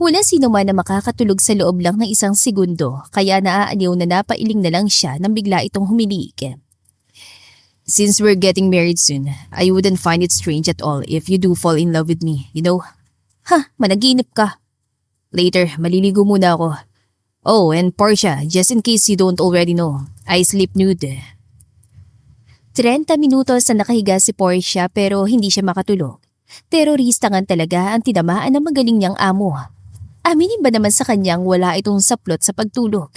Wala sino man na makakatulog sa loob lang ng isang segundo kaya naaaliw na napailing na lang siya nang bigla itong humilig. Since we're getting married soon, I wouldn't find it strange at all if you do fall in love with me, you know? Managinip ka. Later, maliligo muna ako. Oh, and Portia, just in case you don't already know, I sleep nude. 30 minutos na nakahiga si Portia pero hindi siya makatulog. Terorista nga talaga ang tinamaan ng magaling niyang amo. Aminin ba naman sa kanyang wala itong saplot sa pagtulog?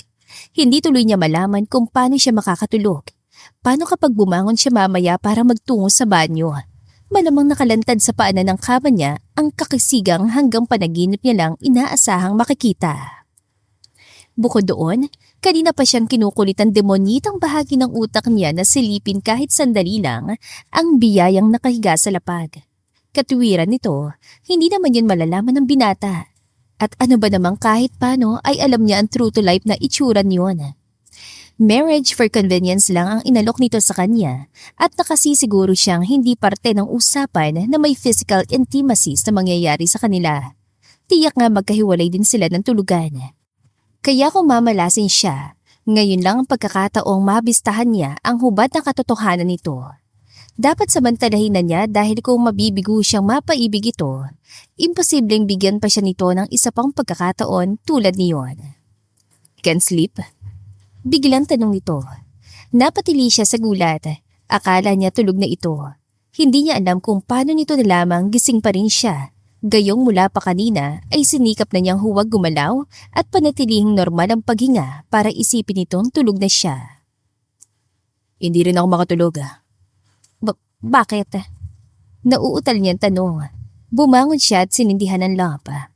Hindi tuloy niya malaman kung paano siya makakatulog. Paano kapag bumangon siya mamaya para magtungo sa banyo? Malamang nakalantad sa paanan ng kama niya ang kakisigang hanggang panaginip niya lang inaasahang makikita. Bukod doon, kanina pa siyang kinukulitan demonyitang bahagi ng utak niya na silipin kahit sandali lang ang biyayang nakahiga sa lapag. Katuwiran nito, hindi naman yun malalaman ng binata. At ano ba namang kahit paano ay alam niya ang true to life na itsura niyon. Marriage for convenience lang ang inalok nito sa kanya at nakasisiguro siyang hindi parte ng usapan na may physical intimacies na mangyayari sa kanila. Tiyak nga magkahiwalay din sila ng tulugan. Kaya kung mamalasin siya, ngayon lang ang pagkakataong mabistahan niya ang hubad na katotohanan nito. Dapat samantalahin na niya dahil kung mabibigo siyang mapaibig ito, imposibleng bigyan pa siya nito ng isa pang pagkakataon tulad niyon. Can't sleep? Biglang tanong nito. Napatili siya sa gulat. Akala niya tulog na ito. Hindi niya alam kung paano nito nalamang gising pa rin siya. Gayong mula pa kanina ay sinikap na niyang huwag gumalaw at panatilihing normal ang paghinga para isipin nitong tulog na siya. Hindi rin ako makatulog. Bakit? Nauutal niyang tanong. Bumangon siya at sinindihan ng lampa.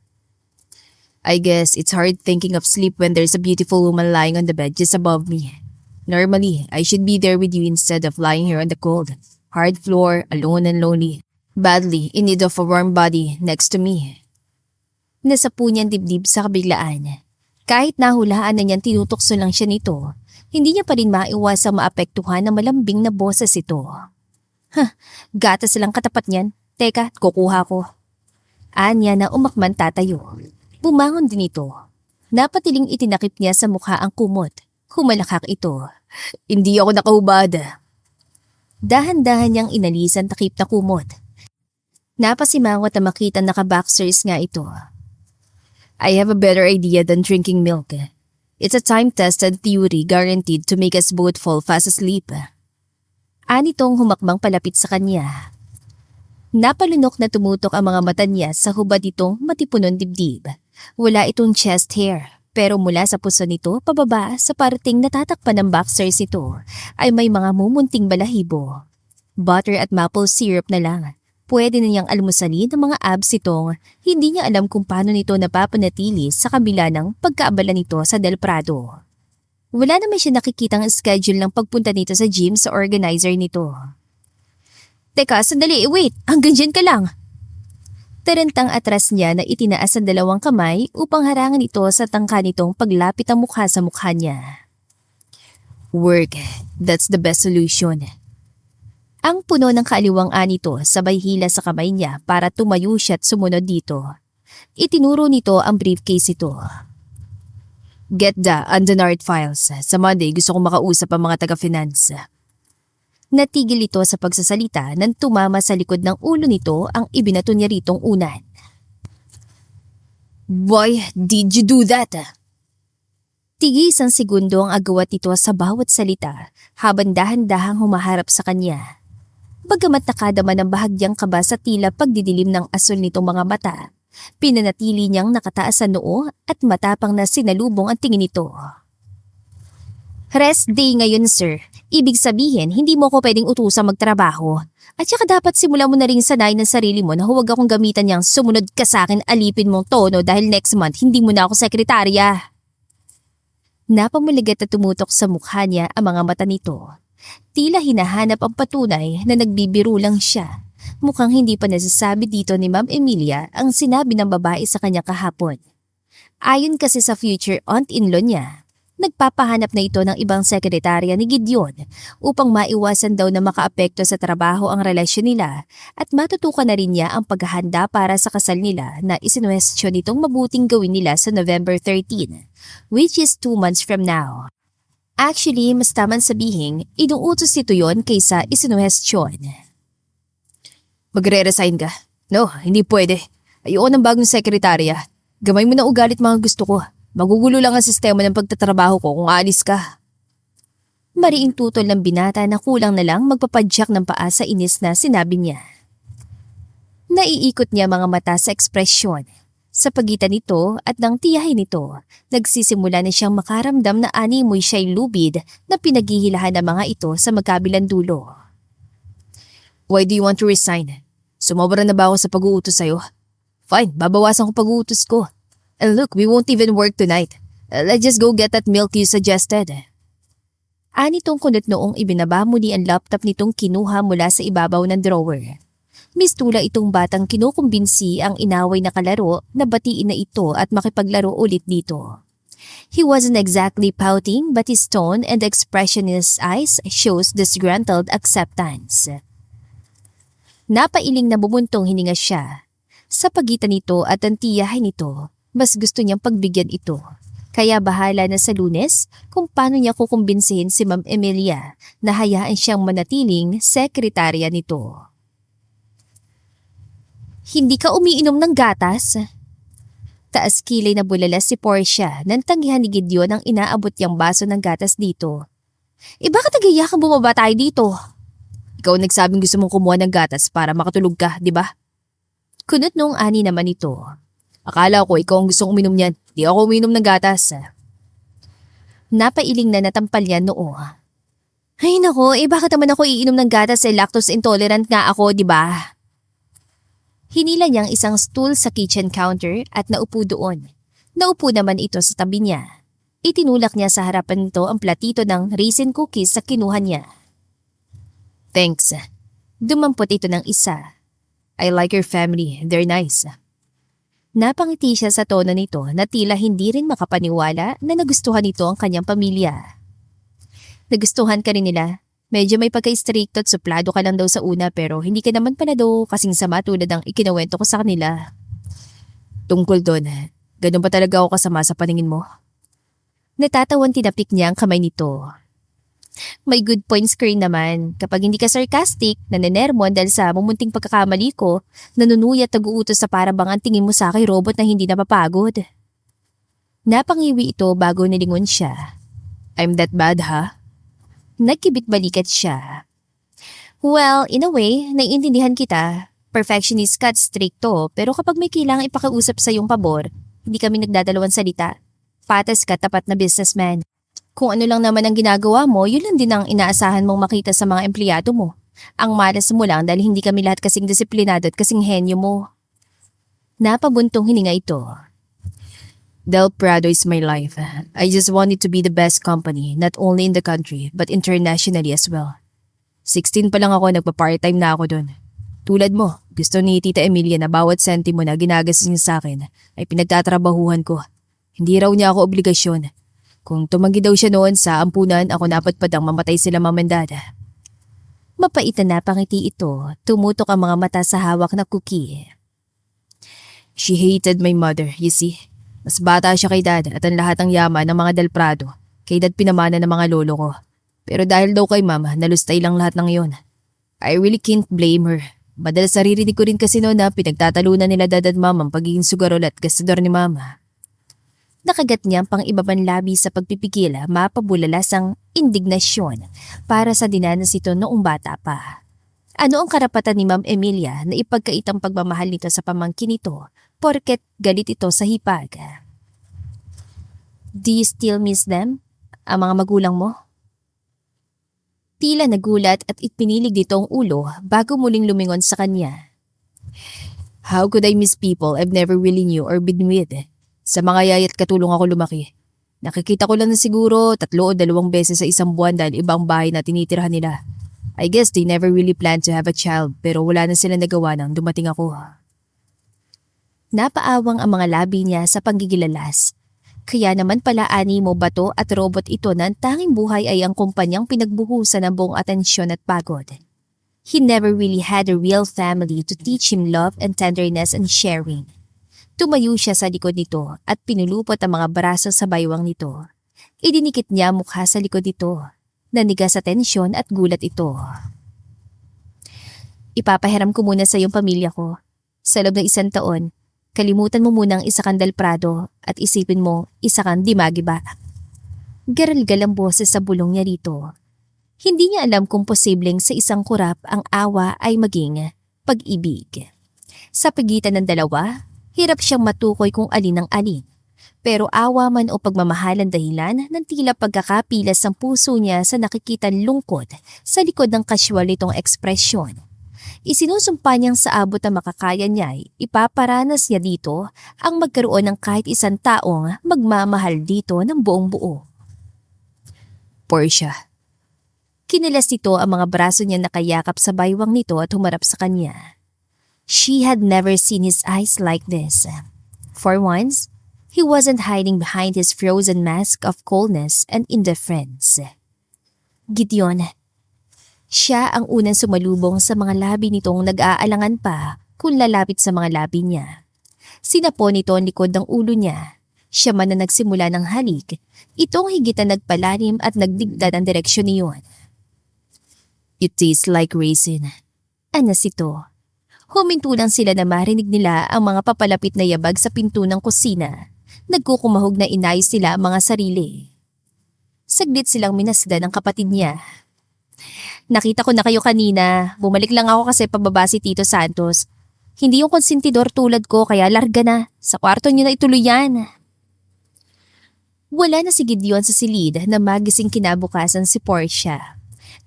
I guess it's hard thinking of sleep when there's a beautiful woman lying on the bed just above me. Normally, I should be there with you instead of lying here on the cold, hard floor, alone and lonely, badly in need of a warm body next to me. Nasapu niyang dibdib sa kabiglaan. Kahit nahulaan na niyang tinutokso lang siya nito, hindi niya pa rin maiwasang maapektuhan ng malambing na boses ito. Gatas lang katapat niyan. Teka, kukuha ko. Anya na umakman tatayo. Bumangon din ito. Napatiling itinakip niya sa mukha ang kumot. Humalakak ito. Hindi ako nakahubad. Dahan-dahan niyang inalisan takip na kumot. Napasimangot na makita naka-boxers nga ito. I have a better idea than drinking milk. It's a time-tested theory guaranteed to make us both fall fast asleep. Anitong humakbang palapit sa kanya. Napalunok na tumutok ang mga mata niya sa hubad nitong matipunon dibdib. Wala itong chest hair, pero mula sa puso nito pababa sa parting natatakpan ng boxers ito ay may mga mumunting balahibo. Butter at maple syrup na lang. Pwede na niyang almusalin ng mga abs itong hindi niya alam kung paano nito napapanatili sa kabila ng pagkaabala nito sa Del Prado. Wala naman siya nakikitang schedule ng pagpunta nito sa gym sa organizer nito. Teka, sandali, wait, hanggang dyan ka lang. Tarantang atras niya na itinaas ang dalawang kamay upang harangan ito sa tangka nitong paglapit ang mukha sa mukha niya. Work, that's the best solution. Ang puno ng kaaliwang-an nito sabay hila sa kamay niya para tumayo siya at sumunod dito. Itinuro nito ang briefcase ito. Get the undenied files. Sa Monday gusto kong makausap ang mga taga-finance. Natigil ito sa pagsasalita nang tumama sa likod ng ulo nito ang ibinato niya ritong unan. Why did you do that? Tigis ang segundo ang agawat nito sa bawat salita habang dahan-dahang humaharap sa kanya. Bagamat nakadama ng bahagyang kaba sa tila pagdidilim ng asul nitong mga mata, pinanatili niyang nakataas sa noo at matapang na sinalubong ang tingin nito. Rest day ngayon, sir. Ibig sabihin, hindi mo ako pwedeng utusang magtrabaho. At saka dapat simula mo na rin sanayin ng sarili mo na huwag akong gamitan niyang sumunod ka sa akin alipin mong tono dahil next month hindi mo na ako sekretarya. Napamuligat at tumutok sa mukha niya ang mga mata nito. Tila hinahanap ang patunay na nagbibiro lang siya. Mukhang hindi pa nasasabi dito ni Ma'am Emilia ang sinabi ng babae sa kanya kahapon. Ayon kasi sa future aunt-in-law niya, Nagpapahanap na ito ng ibang sekretarya ni Gideon upang maiwasan daw na makaapekto sa trabaho ang relasyon nila at matutukan na rin niya ang paghahanda para sa kasal nila na isinuwestiyon nitong mabuting gawin nila sa November 13, which is 2 months from now. Actually, mas tamang sabihin, inuutos ito yon kaysa isinuwestiyon. Magre-resign ka? No, hindi pwede. Ayoko ng bagong sekretarya. Gamay mo na ugalit mga gusto ko. Magugulo lang ang sistema ng pagtatrabaho ko kung aalis ka. Mariing tutol ng binata na kulang na lang magpapadyak ng paa sa inis na sinabi niya. Naiikot niya mga mata sa ekspresyon. Sa pagitan nito at ng tiyahin nito, nagsisimula na siyang makaramdam na animoy siya'y lubid na pinaghihilahan ng mga ito sa magkabilang dulo. Why do you want to resign? Sumobra na ba ako sa pag-uutos sa'yo? Fine, babawasan ko pag-uutos ko. And look, we won't even work tonight. Let's just go get that milk you suggested. Anitong kunot noong ibinaba muli ang laptop nitong kinuha mula sa ibabaw ng drawer. Mistula itong batang kinukumbinsi ang inaway na kalaro na batiin na ito at makipaglaro ulit dito. He wasn't exactly pouting but his tone and expression in his eyes shows disgruntled acceptance. Napailing na bumuntong hininga siya. Sa pagitan nito at ang tiyahin nito, mas gusto niyang pagbigyan ito. Kaya bahala na sa Lunes kung paano niya kukumbinsihin si Ma'am Emilia na hayaan siyang manatiling sekretarya nito. Hindi ka umiinom ng gatas? Taas kilay na bulala si Portia nang tanggihan ni Gideon ang inaabot niyang baso ng gatas dito. Bakit nagayakang bumaba tayo dito? Ikaw nagsabing gusto mong kumuha ng gatas para makatulog ka, di ba? Kunot noong ani naman ito. Akala ko ikaw ang gustong uminom niyan. Di ako uminom ng gatas. Napailing na natampal niya noo. Ay nako, bakit naman ako iinom ng gatas lactose intolerant nga ako, di ba? Hinila niyang isang stool sa kitchen counter at naupo doon. Naupo naman ito sa tabi niya. Itinulak niya sa harapan nito ang platito ng raisin cookies sa kinuha niya. Thanks. Dumampot ito ng isa. I like your family. They're nice. Napangiti siya sa tono nito na tila hindi rin makapaniwala na nagustuhan nito ang kanyang pamilya. Nagustuhan ka rin nila. Medyo may pagka-stricto at suplado ka lang daw sa una pero hindi ka naman pala daw kasing sama tulad ng ikinawento ko sa kanila. Tungkol doon, ganun ba talaga ako kasama sa paningin mo? Natatawan tinapik niya ang kamay nito. May good points ka rin naman. Kapag hindi ka sarcastic, nanenermon dahil sa mumunting pagkakamali ko, nanunuyat nag-uutos sa parabang ang tingin mo sa akin robot na hindi napapagod. Napangiwi ito bago nilingon siya. I'm that bad, ha? Nagkibit-balikat siya. Well, in a way, naiintindihan kita. Perfectionist ka at stricto, pero kapag may kailangang ipakiusap sa iyong pabor, hindi kami nagdadalawang salita. Patas ka tapat na businessman. Kung ano lang naman ang ginagawa mo, yun lang din ang inaasahan mong makita sa mga empleyado mo. Ang malas mo lang dahil hindi kami lahat kasing disiplinado at kasing henyo mo. Napabuntong hininga ito. Del Prado is my life. I just want it to be the best company, not only in the country, but internationally as well. 16 pa lang ako, nagpa-part-time na ako doon. Tulad mo, gusto ni Tita Emilia na bawat sentimo na ginagastos niya sa akin ay pinagtatrabahuhan ko. Hindi raw niya ako obligasyon. Kung tumanggi daw siya noon sa ampunan, ako napadpadang mamatay sila mom and dad. Mapait na napangiti ito, tumutok ang mga mata sa hawak na cookie. She hated my mother, you see. Mas bata siya kay dad at ang lahat ng yaman ng mga Del Prado, kay dad pinamana ng mga lolo ko. Pero dahil daw kay mama, nalustay lang lahat ng yon. I really can't blame her. Madalas naririnig ko rin kasi noon na pinagtatalunan nila dad at mama ang pagiging sugarol at gastador ni mama. Nakagat niya ang pang-ibabang labi sa pagpipigil, mapabulalas ang indignasyon para sa dinanas ito noong bata pa. Ano ang karapatan ni Ma'am Emilia na ipagkait ang pagmamahal nito sa pamangkin nito porket galit ito sa hipag? Do you still miss them? Ang mga magulang mo? Tila nagulat at ipinilig dito ang ulo bago muling lumingon sa kanya. How could I miss people I've never really knew or been with? Sa mga yayat katulong ako lumaki. Nakikita ko lang na siguro 3 o 2 beses sa isang buwan dahil ibang bahay na tinitirhan nila. I guess they never really planned to have a child pero wala na sila nagawa nang dumating ako. Napaawang ang mga labi niya sa panggigilalas. Kaya naman pala animo, bato at robot ito na ang tanging buhay ay ang kumpanyang pinagbuhusan ng buong atensyon at pagod. He never really had a real family to teach him love and tenderness and sharing. Tumayo siya sa likod nito at pinulupot ang mga braso sa baywang nito. Idinikit niya mukha sa likod nito. Nanigas sa tensyon at gulat ito. Ipapahiram ko muna sa iyong pamilya ko. Sa loob ng 1 taon, kalimutan mo munang isa kang dalprado at isipin mo isa kang dimagiba. Garalgal ang boses sa bulong niya rito. Hindi niya alam kung posibleng sa isang kurap ang awa ay maging pag-ibig. Sa pagitan ng dalawa, hirap siyang matukoy kung alin ang alin. Pero awa man o pagmamahal ang dahilan ng tila pagkakapilas ng puso niya sa nakikitang lungkot sa likod ng kasyual nitong ekspresyon. Isinusumpa niyang sa abot na makakaya niya, ipaparanas niya dito ang magkaroon ng kahit isang taong magmamahal dito ng buong buo. Portia. Kinilas nito ang mga braso niya nakayakap sa baywang nito at humarap sa kanya. She had never seen his eyes like this. For once, he wasn't hiding behind his frozen mask of coldness and indifference. Gideon. Siya ang unang sumalubong sa mga labi nitong nag-aalangan pa kung lalapit sa mga labi niya. Sinapo nito ang likod ng ulo niya. Siya man na nagsimula ng halik, itong higit na nagpalalim at nagdigda ng direksyon niyon. It tastes like raisin. Anas ito. Huminto lang sila na marinig nila ang mga papalapit na yabag sa pinto ng kusina. Nagkukumahog na inayos sila ang mga sarili. Saglit silang minasdan ng kapatid niya. Nakita ko na kayo kanina. Bumalik lang ako kasi pababa si Tito Santos. Hindi yung konsentidor tulad ko kaya larga na. Sa kwarto niyo na ituloy yan. Wala na si Gideon sa silid na magising kinabukasan si Portia.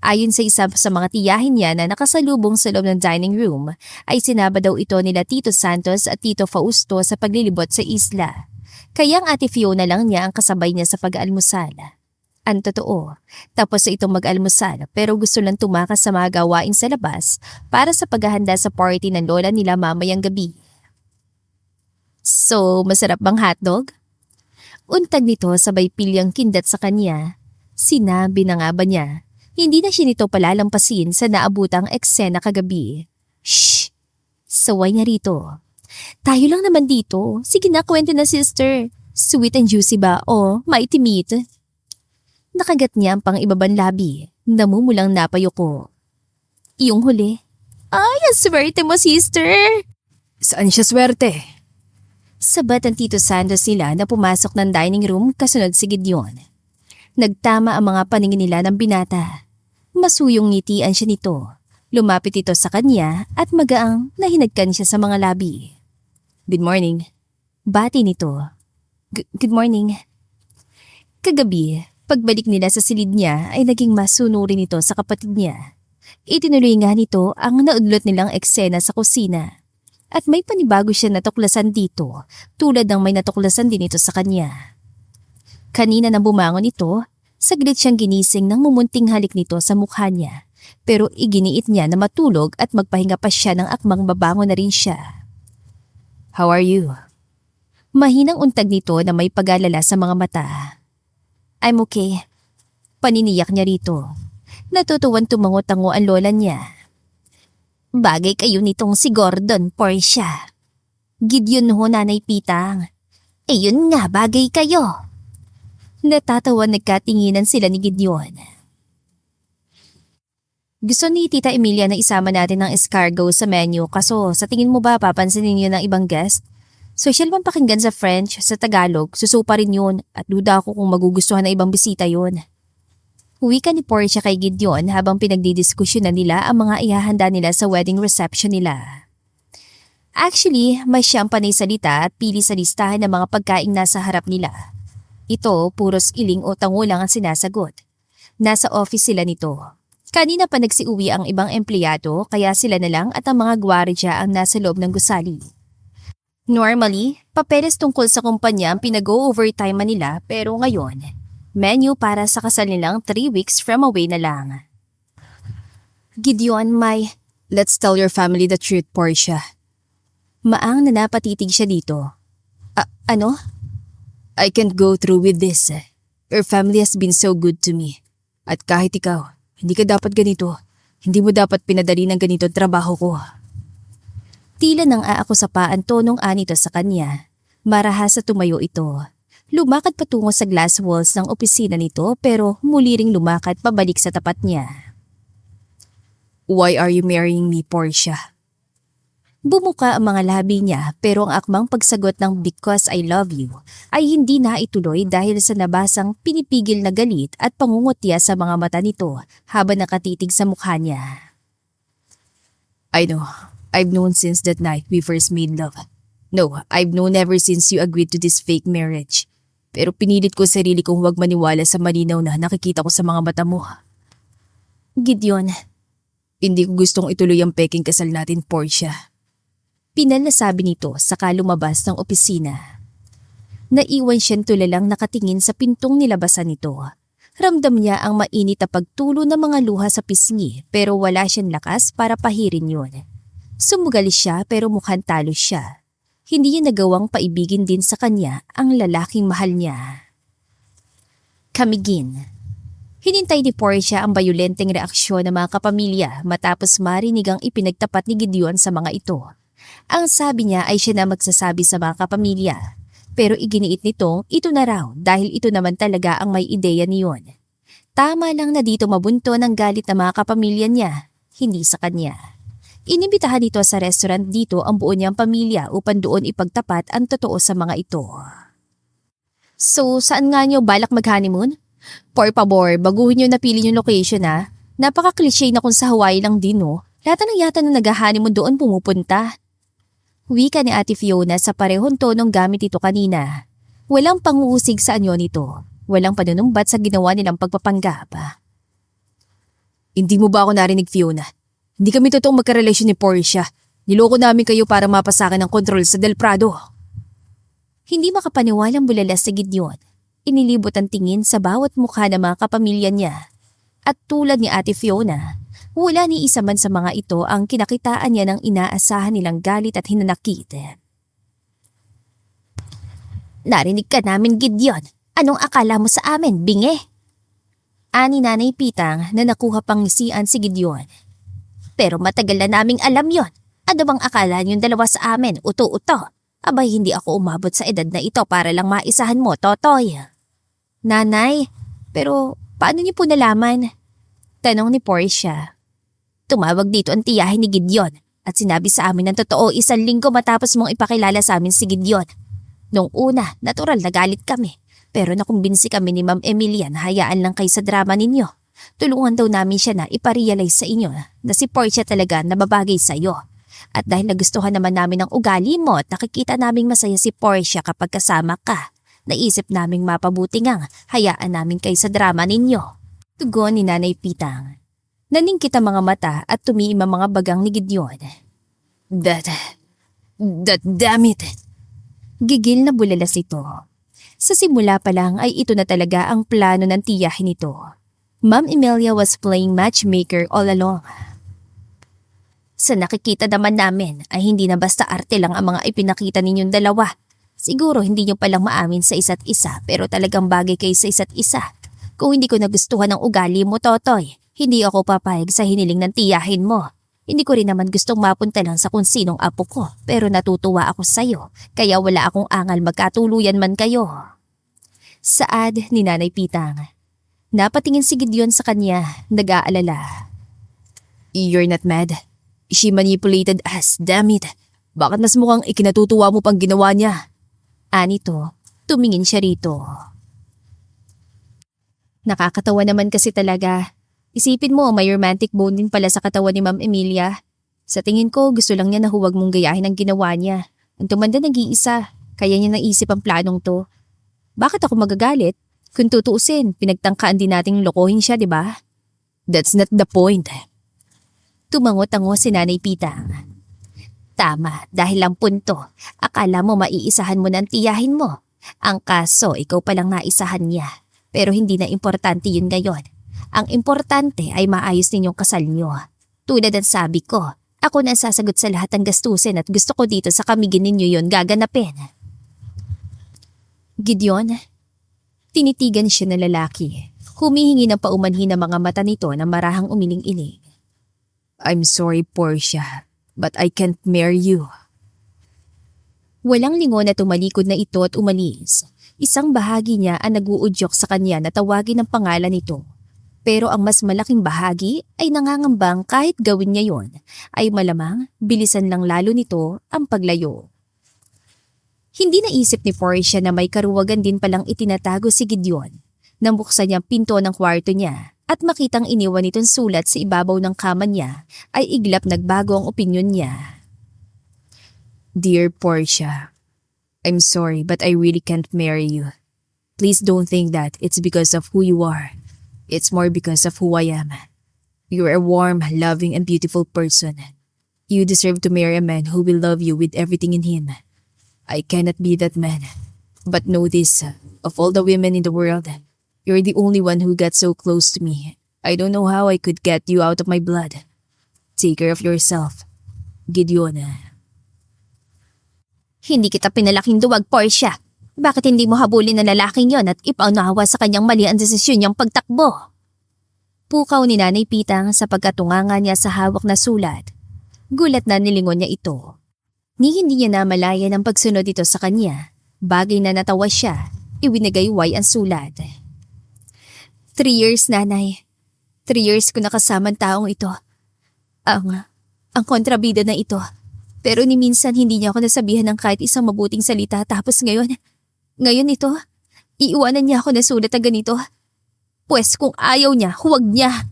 Ayon sa isa sa mga tiyahin niya na nakasalubong sa loob ng dining room, ay sinaba daw ito nila Tito Santos at Tito Fausto sa paglilibot sa isla. Kaya ang Ate Fiona lang niya ang kasabay niya sa pag-almusal. Ang totoo, tapos sa itong mag-almusal pero gusto lang tumakas sa mga gawain sa labas para sa paghahanda sa party ng lola nila mamayang gabi. So, masarap bang hotdog? Untag nito sabay pilyang kindat sa kanya. Sinabi na nga ba niya, hindi na siya nito palalampasin sa naabutang eksena kagabi. Shh! Saway niya rito. Tayo lang naman dito. Sige na, kwento na sister. Sweet and juicy ba o maitimit? Nakagat niya ang pang-ibabang labi. Namumulang napayo ko. Yung huli. Ay, ang swerte mo sister! Saan siya swerte? Sabat ang Tito Santos nila na pumasok ng dining room kasunod si Gideon. Nagtama ang mga paningin nila ng binata. Masuyong ngitian siya nito. Lumapit ito sa kanya at magaang nahinagkan siya sa mga labi. Good morning. Bati nito. Good morning. Kagabi, pagbalik nila sa silid niya ay naging masunurin ito sa kapatid niya. Itinuloy nga nito ang naudlot nilang eksena sa kusina. At may panibago siya natuklasan dito tulad ng may natuklasan din ito sa kanya. Kanina nang bumangon ito, saglit siyang ginising ng mumunting halik nito sa mukha niya. Pero iginiit niya na matulog at magpahinga pa siya ng akmang babangon na rin siya. How are you? Mahinang untag nito na may pag-alala sa mga mata. I'm okay. Paniniyak niya rito. Natutuwan tumango-tango ang lola niya. Bagay kayo nitong si Gordon, Portia. Gideon ho, Nanay Pitang. Yun nga, bagay kayo. Natatawa nagkatinginan sila ni Gideon. Gusto ni Tita Emilia na isama natin ng escargot sa menu kaso sa tingin mo ba papansinin niyo ng ibang guest? Social man pakinggan sa French, sa Tagalog, susupa rin yun at duda ako kung magugustuhan ng ibang bisita yun. Huwi ka ni Portia kay Gideon habang pinagdidiskusyonan nila ang mga ihahanda nila sa wedding reception nila. Actually, mas siyang panay salita at pili sa listahan ng mga pagkaing nasa harap nila. Ito, puros iling o tango lang ang sinasagot. Nasa office sila nito. Kanina pa nagsiuwi ang ibang empleyado kaya sila na lang at ang mga gwardiya ang nasa loob ng gusali. Normally, papeles tungkol sa kumpanya ang pinag-o-overtime nila pero ngayon, menu para sa kasal nilang 3 weeks from away na lang. Gideon, Let's tell your family the truth, Portia. Maang na napatitig siya dito. Ano? I can't go through with this. Your family has been so good to me. At kahit ikaw, hindi ka dapat ganito. Hindi mo dapat pinadali ng ganito ang trabaho ko. Tila nang aako sa paan tonong anito sa kanya. Marahas sa tumayo ito. Lumakad patungo sa glass walls ng opisina nito pero muli ring lumakad pabalik sa tapat niya. Why are you marrying me, Portia? Bumuka ang mga labi niya pero ang akmang pagsagot ng because I love you ay hindi na ituloy dahil sa nabasang pinipigil na galit at pangungutya sa mga mata nito habang nakatitig sa mukha niya. I know. I've known since that night we first made love. No, I've known ever since you agreed to this fake marriage. Pero pinilit ko sarili kong huwag maniwala sa malinaw na nakikita ko sa mga mata mo. Gideon, Hindi ko gustong ituloy ang peking kasal natin, Portia. pinalasabi nito saka lumabas ng opisina. Naiwan siyang tulalang nakatingin sa pintong nilabasan nito. Ramdam niya ang mainit na pagtulo ng mga luha sa pisngi pero wala siyang lakas para pahirin yun. Sumugal siya pero mukhang talo siya. Hindi niya nagawang paibigin din sa kanya ang lalaking mahal niya. Kamigin. Hinintay ni Portia ang bayolenteng reaksyon ng mga kapamilya matapos marinig ang ipinagtapat ni Gideon sa mga ito. Ang sabi niya ay siya na magsasabi sa mga kapamilya. Pero iginiit nitong ito na raw dahil ito naman talaga ang may ideya niyon. Tama lang na dito mabunto ng galit ng mga kapamilya niya, hindi sa kanya. Inimbitahan nito sa restaurant dito ang buo niyang pamilya upang doon ipagtapat ang totoo sa mga ito. So, saan nga niyo balak mag-honeymoon? Por favor, baguhin niyo napili yung location ha. Napaka-cliché na kung sa Hawaii lang din no. Lahat ng yata na nag-honeymoon doon pumupunta. Wika ni Ate Fiona sa parehong tonong gamit ito kanina. Walang panguusig sa anyo nito. Walang panunumbat sa ginawa nilang pagpapanggap. Hindi mo ba ako narinig, Fiona? Hindi kami totoong magkarelasyon ni Portia. Niloko namin kayo para mapasakin ang kontrol sa Del Prado. Hindi makapaniwalang bulalas sa Gideon. Inilibot ang tingin sa bawat mukha ng mga kapamilya niya. At tulad ni Ate Fiona, wala ni isa man sa mga ito ang kinakitaan niya ng inaasahan nilang galit at hinanakit. Narinig ka namin, Gideon. Anong akala mo sa amin, bingi? Ani Nanay Pitang na nakuha pang ngisian si Gideon. Pero matagal na naming alam yon. Ano bang akala niyong dalawa sa amin, uto-uto? Abay hindi ako umabot sa edad na ito para lang maisahan mo, Totoy. Nanay, pero paano niyo po nalaman? Tanong ni Portia. Tumawag dito ang tiyahin ni Gideon at sinabi sa amin ng totoo 1 linggo matapos mong ipakilala sa amin si Gideon. Nung una, natural na galit kami. Pero nakumbinsi kami ni Ma'am Emilia na hayaan lang kayo sa drama ninyo. Tulungan daw namin siya na iparealize sa inyo na si Portia talaga nababagay sa iyo. At dahil nagustuhan naman namin ang ugali mo at nakikita naming masaya si Portia kapag kasama ka, naisip naming mapabuti ngang hayaan namin kayo sa drama ninyo. Tugon ni Nanay Pitang. Naningkit ang mga mata at tumiim ang mga bagang ni Gideon. That damn it. Gigil na bulalas ito. Sa simula pa lang ay ito na talaga ang plano ng tiyahin nito. Ma'am Emilia was playing matchmaker all along. Sa nakikita naman namin ay hindi na basta arte lang ang mga ipinakita ninyong dalawa. Siguro hindi nyo palang maamin sa isa't isa pero talagang bagay kayo sa isa't isa. Kung hindi ko nagustuhan ang ugali mo, Totoy, hindi ako papayag sa hiniling ng tiyahin mo. Hindi ko rin naman gustong mapunta lang sa kung sinong apo ko pero natutuwa ako sa'yo kaya wala akong angal magkatuluyan man kayo. Saad ni Nanay Pitang. Napatingin si Gideon sa kanya, nag-aalala. You're not mad. She manipulated us, damn it. Bakit mas mukhang ikinatutuwa mo pang ginawa niya? Anito, tumingin siya rito. Nakakatawa naman kasi talaga. Isipin mo, may romantic bone din pala sa katawan ni Ma'am Emilia. Sa tingin ko, gusto lang niya na huwag mong gayahin ang ginawa niya. Ang tumanda nag-iisa, kaya niya naisip ang planong to. Bakit ako magagalit? Kung tutuusin, pinagtangkaan din nating lokohin siya, di ba? That's not the point. Tumango-tango si Nanay Pitang. Tama, dahil lang punto. Akala mo maiisahan mo ng tiyahin mo. Ang kaso, ikaw palang naisahan niya. Pero hindi na importante yun ngayon. Ang importante ay maayos ninyong kasal niyo. Tulad ng sabi ko, ako na sasagot sa lahat ng gastusin at gusto ko dito sa kamigin ninyo yun gaganapin. Gideon, tinitigan siya ng lalaki. Humihingi ng paumanhin ng mga mata nito na marahang umiling-iling. I'm sorry, Portia, but I can't marry you. Walang lingon na tumalikod na ito at umalis. Isang bahagi niya ang naguudyok sa kanya na tawagin ang pangalan nito. Pero ang mas malaking bahagi ay nangangambang kahit gawin niya yon, ay malamang bilisan lang lalo nito ang paglayo. Hindi naisip ni Portia na may karuwagan din palang itinatago si Gideon. Nang buksan niya ang pinto ng kwarto niya at makitang iniwan nitong sulat sa ibabaw ng kama niya, ay iglap nagbago ang opinyon niya. Dear Portia, I'm sorry but I really can't marry you. Please don't think that it's because of who you are. It's more because of who I am. You're a warm, loving, and beautiful person. You deserve to marry a man who will love you with everything in him. I cannot be that man. But know this, of all the women in the world, you're the only one who got so close to me. I don't know how I could get you out of my blood. Take care of yourself. Gideon. Hindi kita pinalaking duwag, Portia. Bakit hindi mo habulin ang lalaking yon at ipaunawa sa kanyang mali ang desisyon niyang pagtakbo? Pukaw ni Nanay Pitang sa pagkatunganga niya sa hawak na sulat. Gulat na nilingon niya ito. Ni hindi niya namalayan ang pagsunod ito sa kanya. Bagay na natawa siya, iwinagayway ang sulat. 3 years, Nanay. 3 years ko nakasama ang taong ito. Ang kontrabida na ito. Pero ni minsan hindi niya ako nasabihan ng kahit isang mabuting salita tapos ngayon ito, iiwanan niya ako na sulat na ganito. Pwes kung ayaw niya, huwag niya.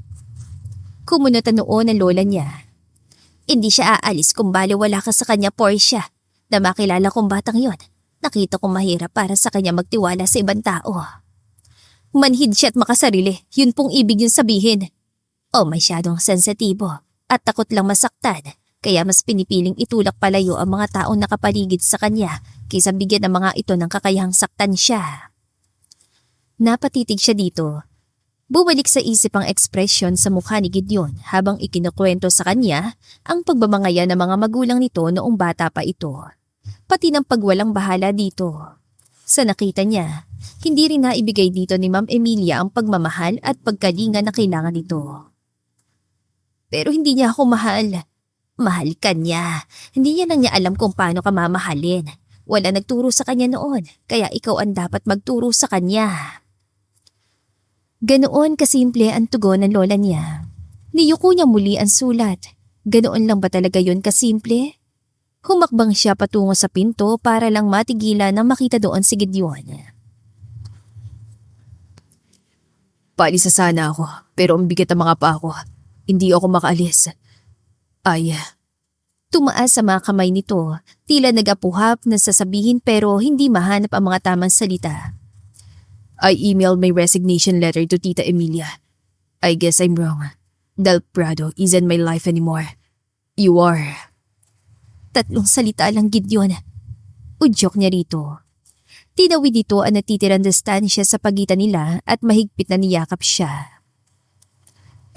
Kumunot ang noo ng lola niya. Hindi siya aalis kung baliwala ka sa kanya, Portia. Na makilala kong batang yon, nakita kong mahirap para sa kanya magtiwala sa ibang tao. Manhid siya at makasarili, yun pong ibig yung sabihin. O masyadong sensitibo at takot lang masaktan. Kaya mas pinipiling itulak palayo ang mga taong nakapaligid sa kanya kaysa bigyan ng mga ito ng kakayahang saktan siya. Napatitig siya dito. Bumalik sa isip ang ekspresyon sa mukha ni Gideon habang ikinukwento sa kanya ang pagbabangaya ng mga magulang nito noong bata pa ito. Pati ng pagwalang bahala dito. Sa nakita niya, hindi rin naibigay dito ni Ma'am Emilia ang pagmamahal at pagkalinga na kailangan nito. Pero hindi niya ako mahal. Mahal ka niya. Hindi niya lang niya alam kung paano ka mamahalin. Wala nagturo sa kanya noon, kaya ikaw ang dapat magturo sa kanya. Ganoon kasimple ang tugon ng lola niya. Niyuko niya muli ang sulat. Ganoon lang ba talaga yun kasimple? Humakbang siya patungo sa pinto para lang matigilan na makita doon si Gideon. Paalis na sana ako, pero ang bigat ang mga paa ko. Hindi ako makaalis. Ay. Tumaas sa mga kamay nito, tila nagapuhap na sasabihin pero hindi mahanap ang mga tamang salita. I emailed my resignation letter to Tita Emilia. I guess I'm wrong. Del Prado isn't my life anymore. You are. 3 salita lang, Gideon. Udyok niya rito. Tinawid dito ang natitirang distansya sa pagitan nila at mahigpit na niyakap siya.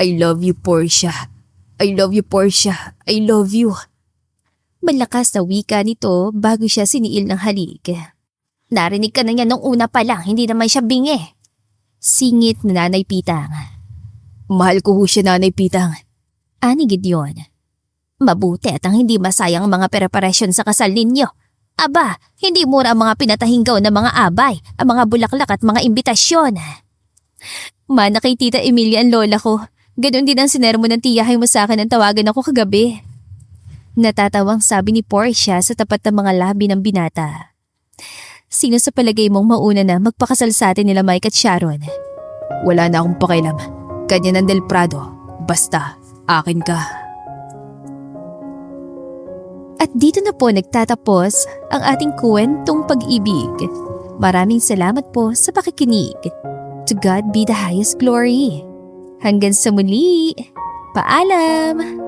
I love you, Portia. I love you, Portia. I love you. Malakas na wika nito bago siya siniil ng halik. Narinig ka na niya nung una pa lang, hindi naman siya bingi. Singit na Nanay Pitang. Mahal ko ho siya, Nanay Pitang. Ani Gideon. Mabuti at ang hindi masayang mga preparasyon sa kasal ninyo. Aba, hindi mura ang mga pinatahinggaw na mga abay, ang mga bulaklak at mga imbitasyon. Mana kay Tita Emilia ang lola ko. Ganon din ang sinermo ng tiyahay mo sa akin ang tawagan ako kagabi. Natatawang sabi ni Portia sa tapat ng mga labi ng binata. Sino sa palagay mong mauna na magpakasal sa atin nila Mike at Sharon? Wala na akong pakialam. Kanya ng Del Prado. Basta, akin ka. At dito na po nagtatapos ang ating kwentong pag-ibig. Maraming salamat po sa pakikinig. To God be the highest glory. Hanggang sa muli. Paalam!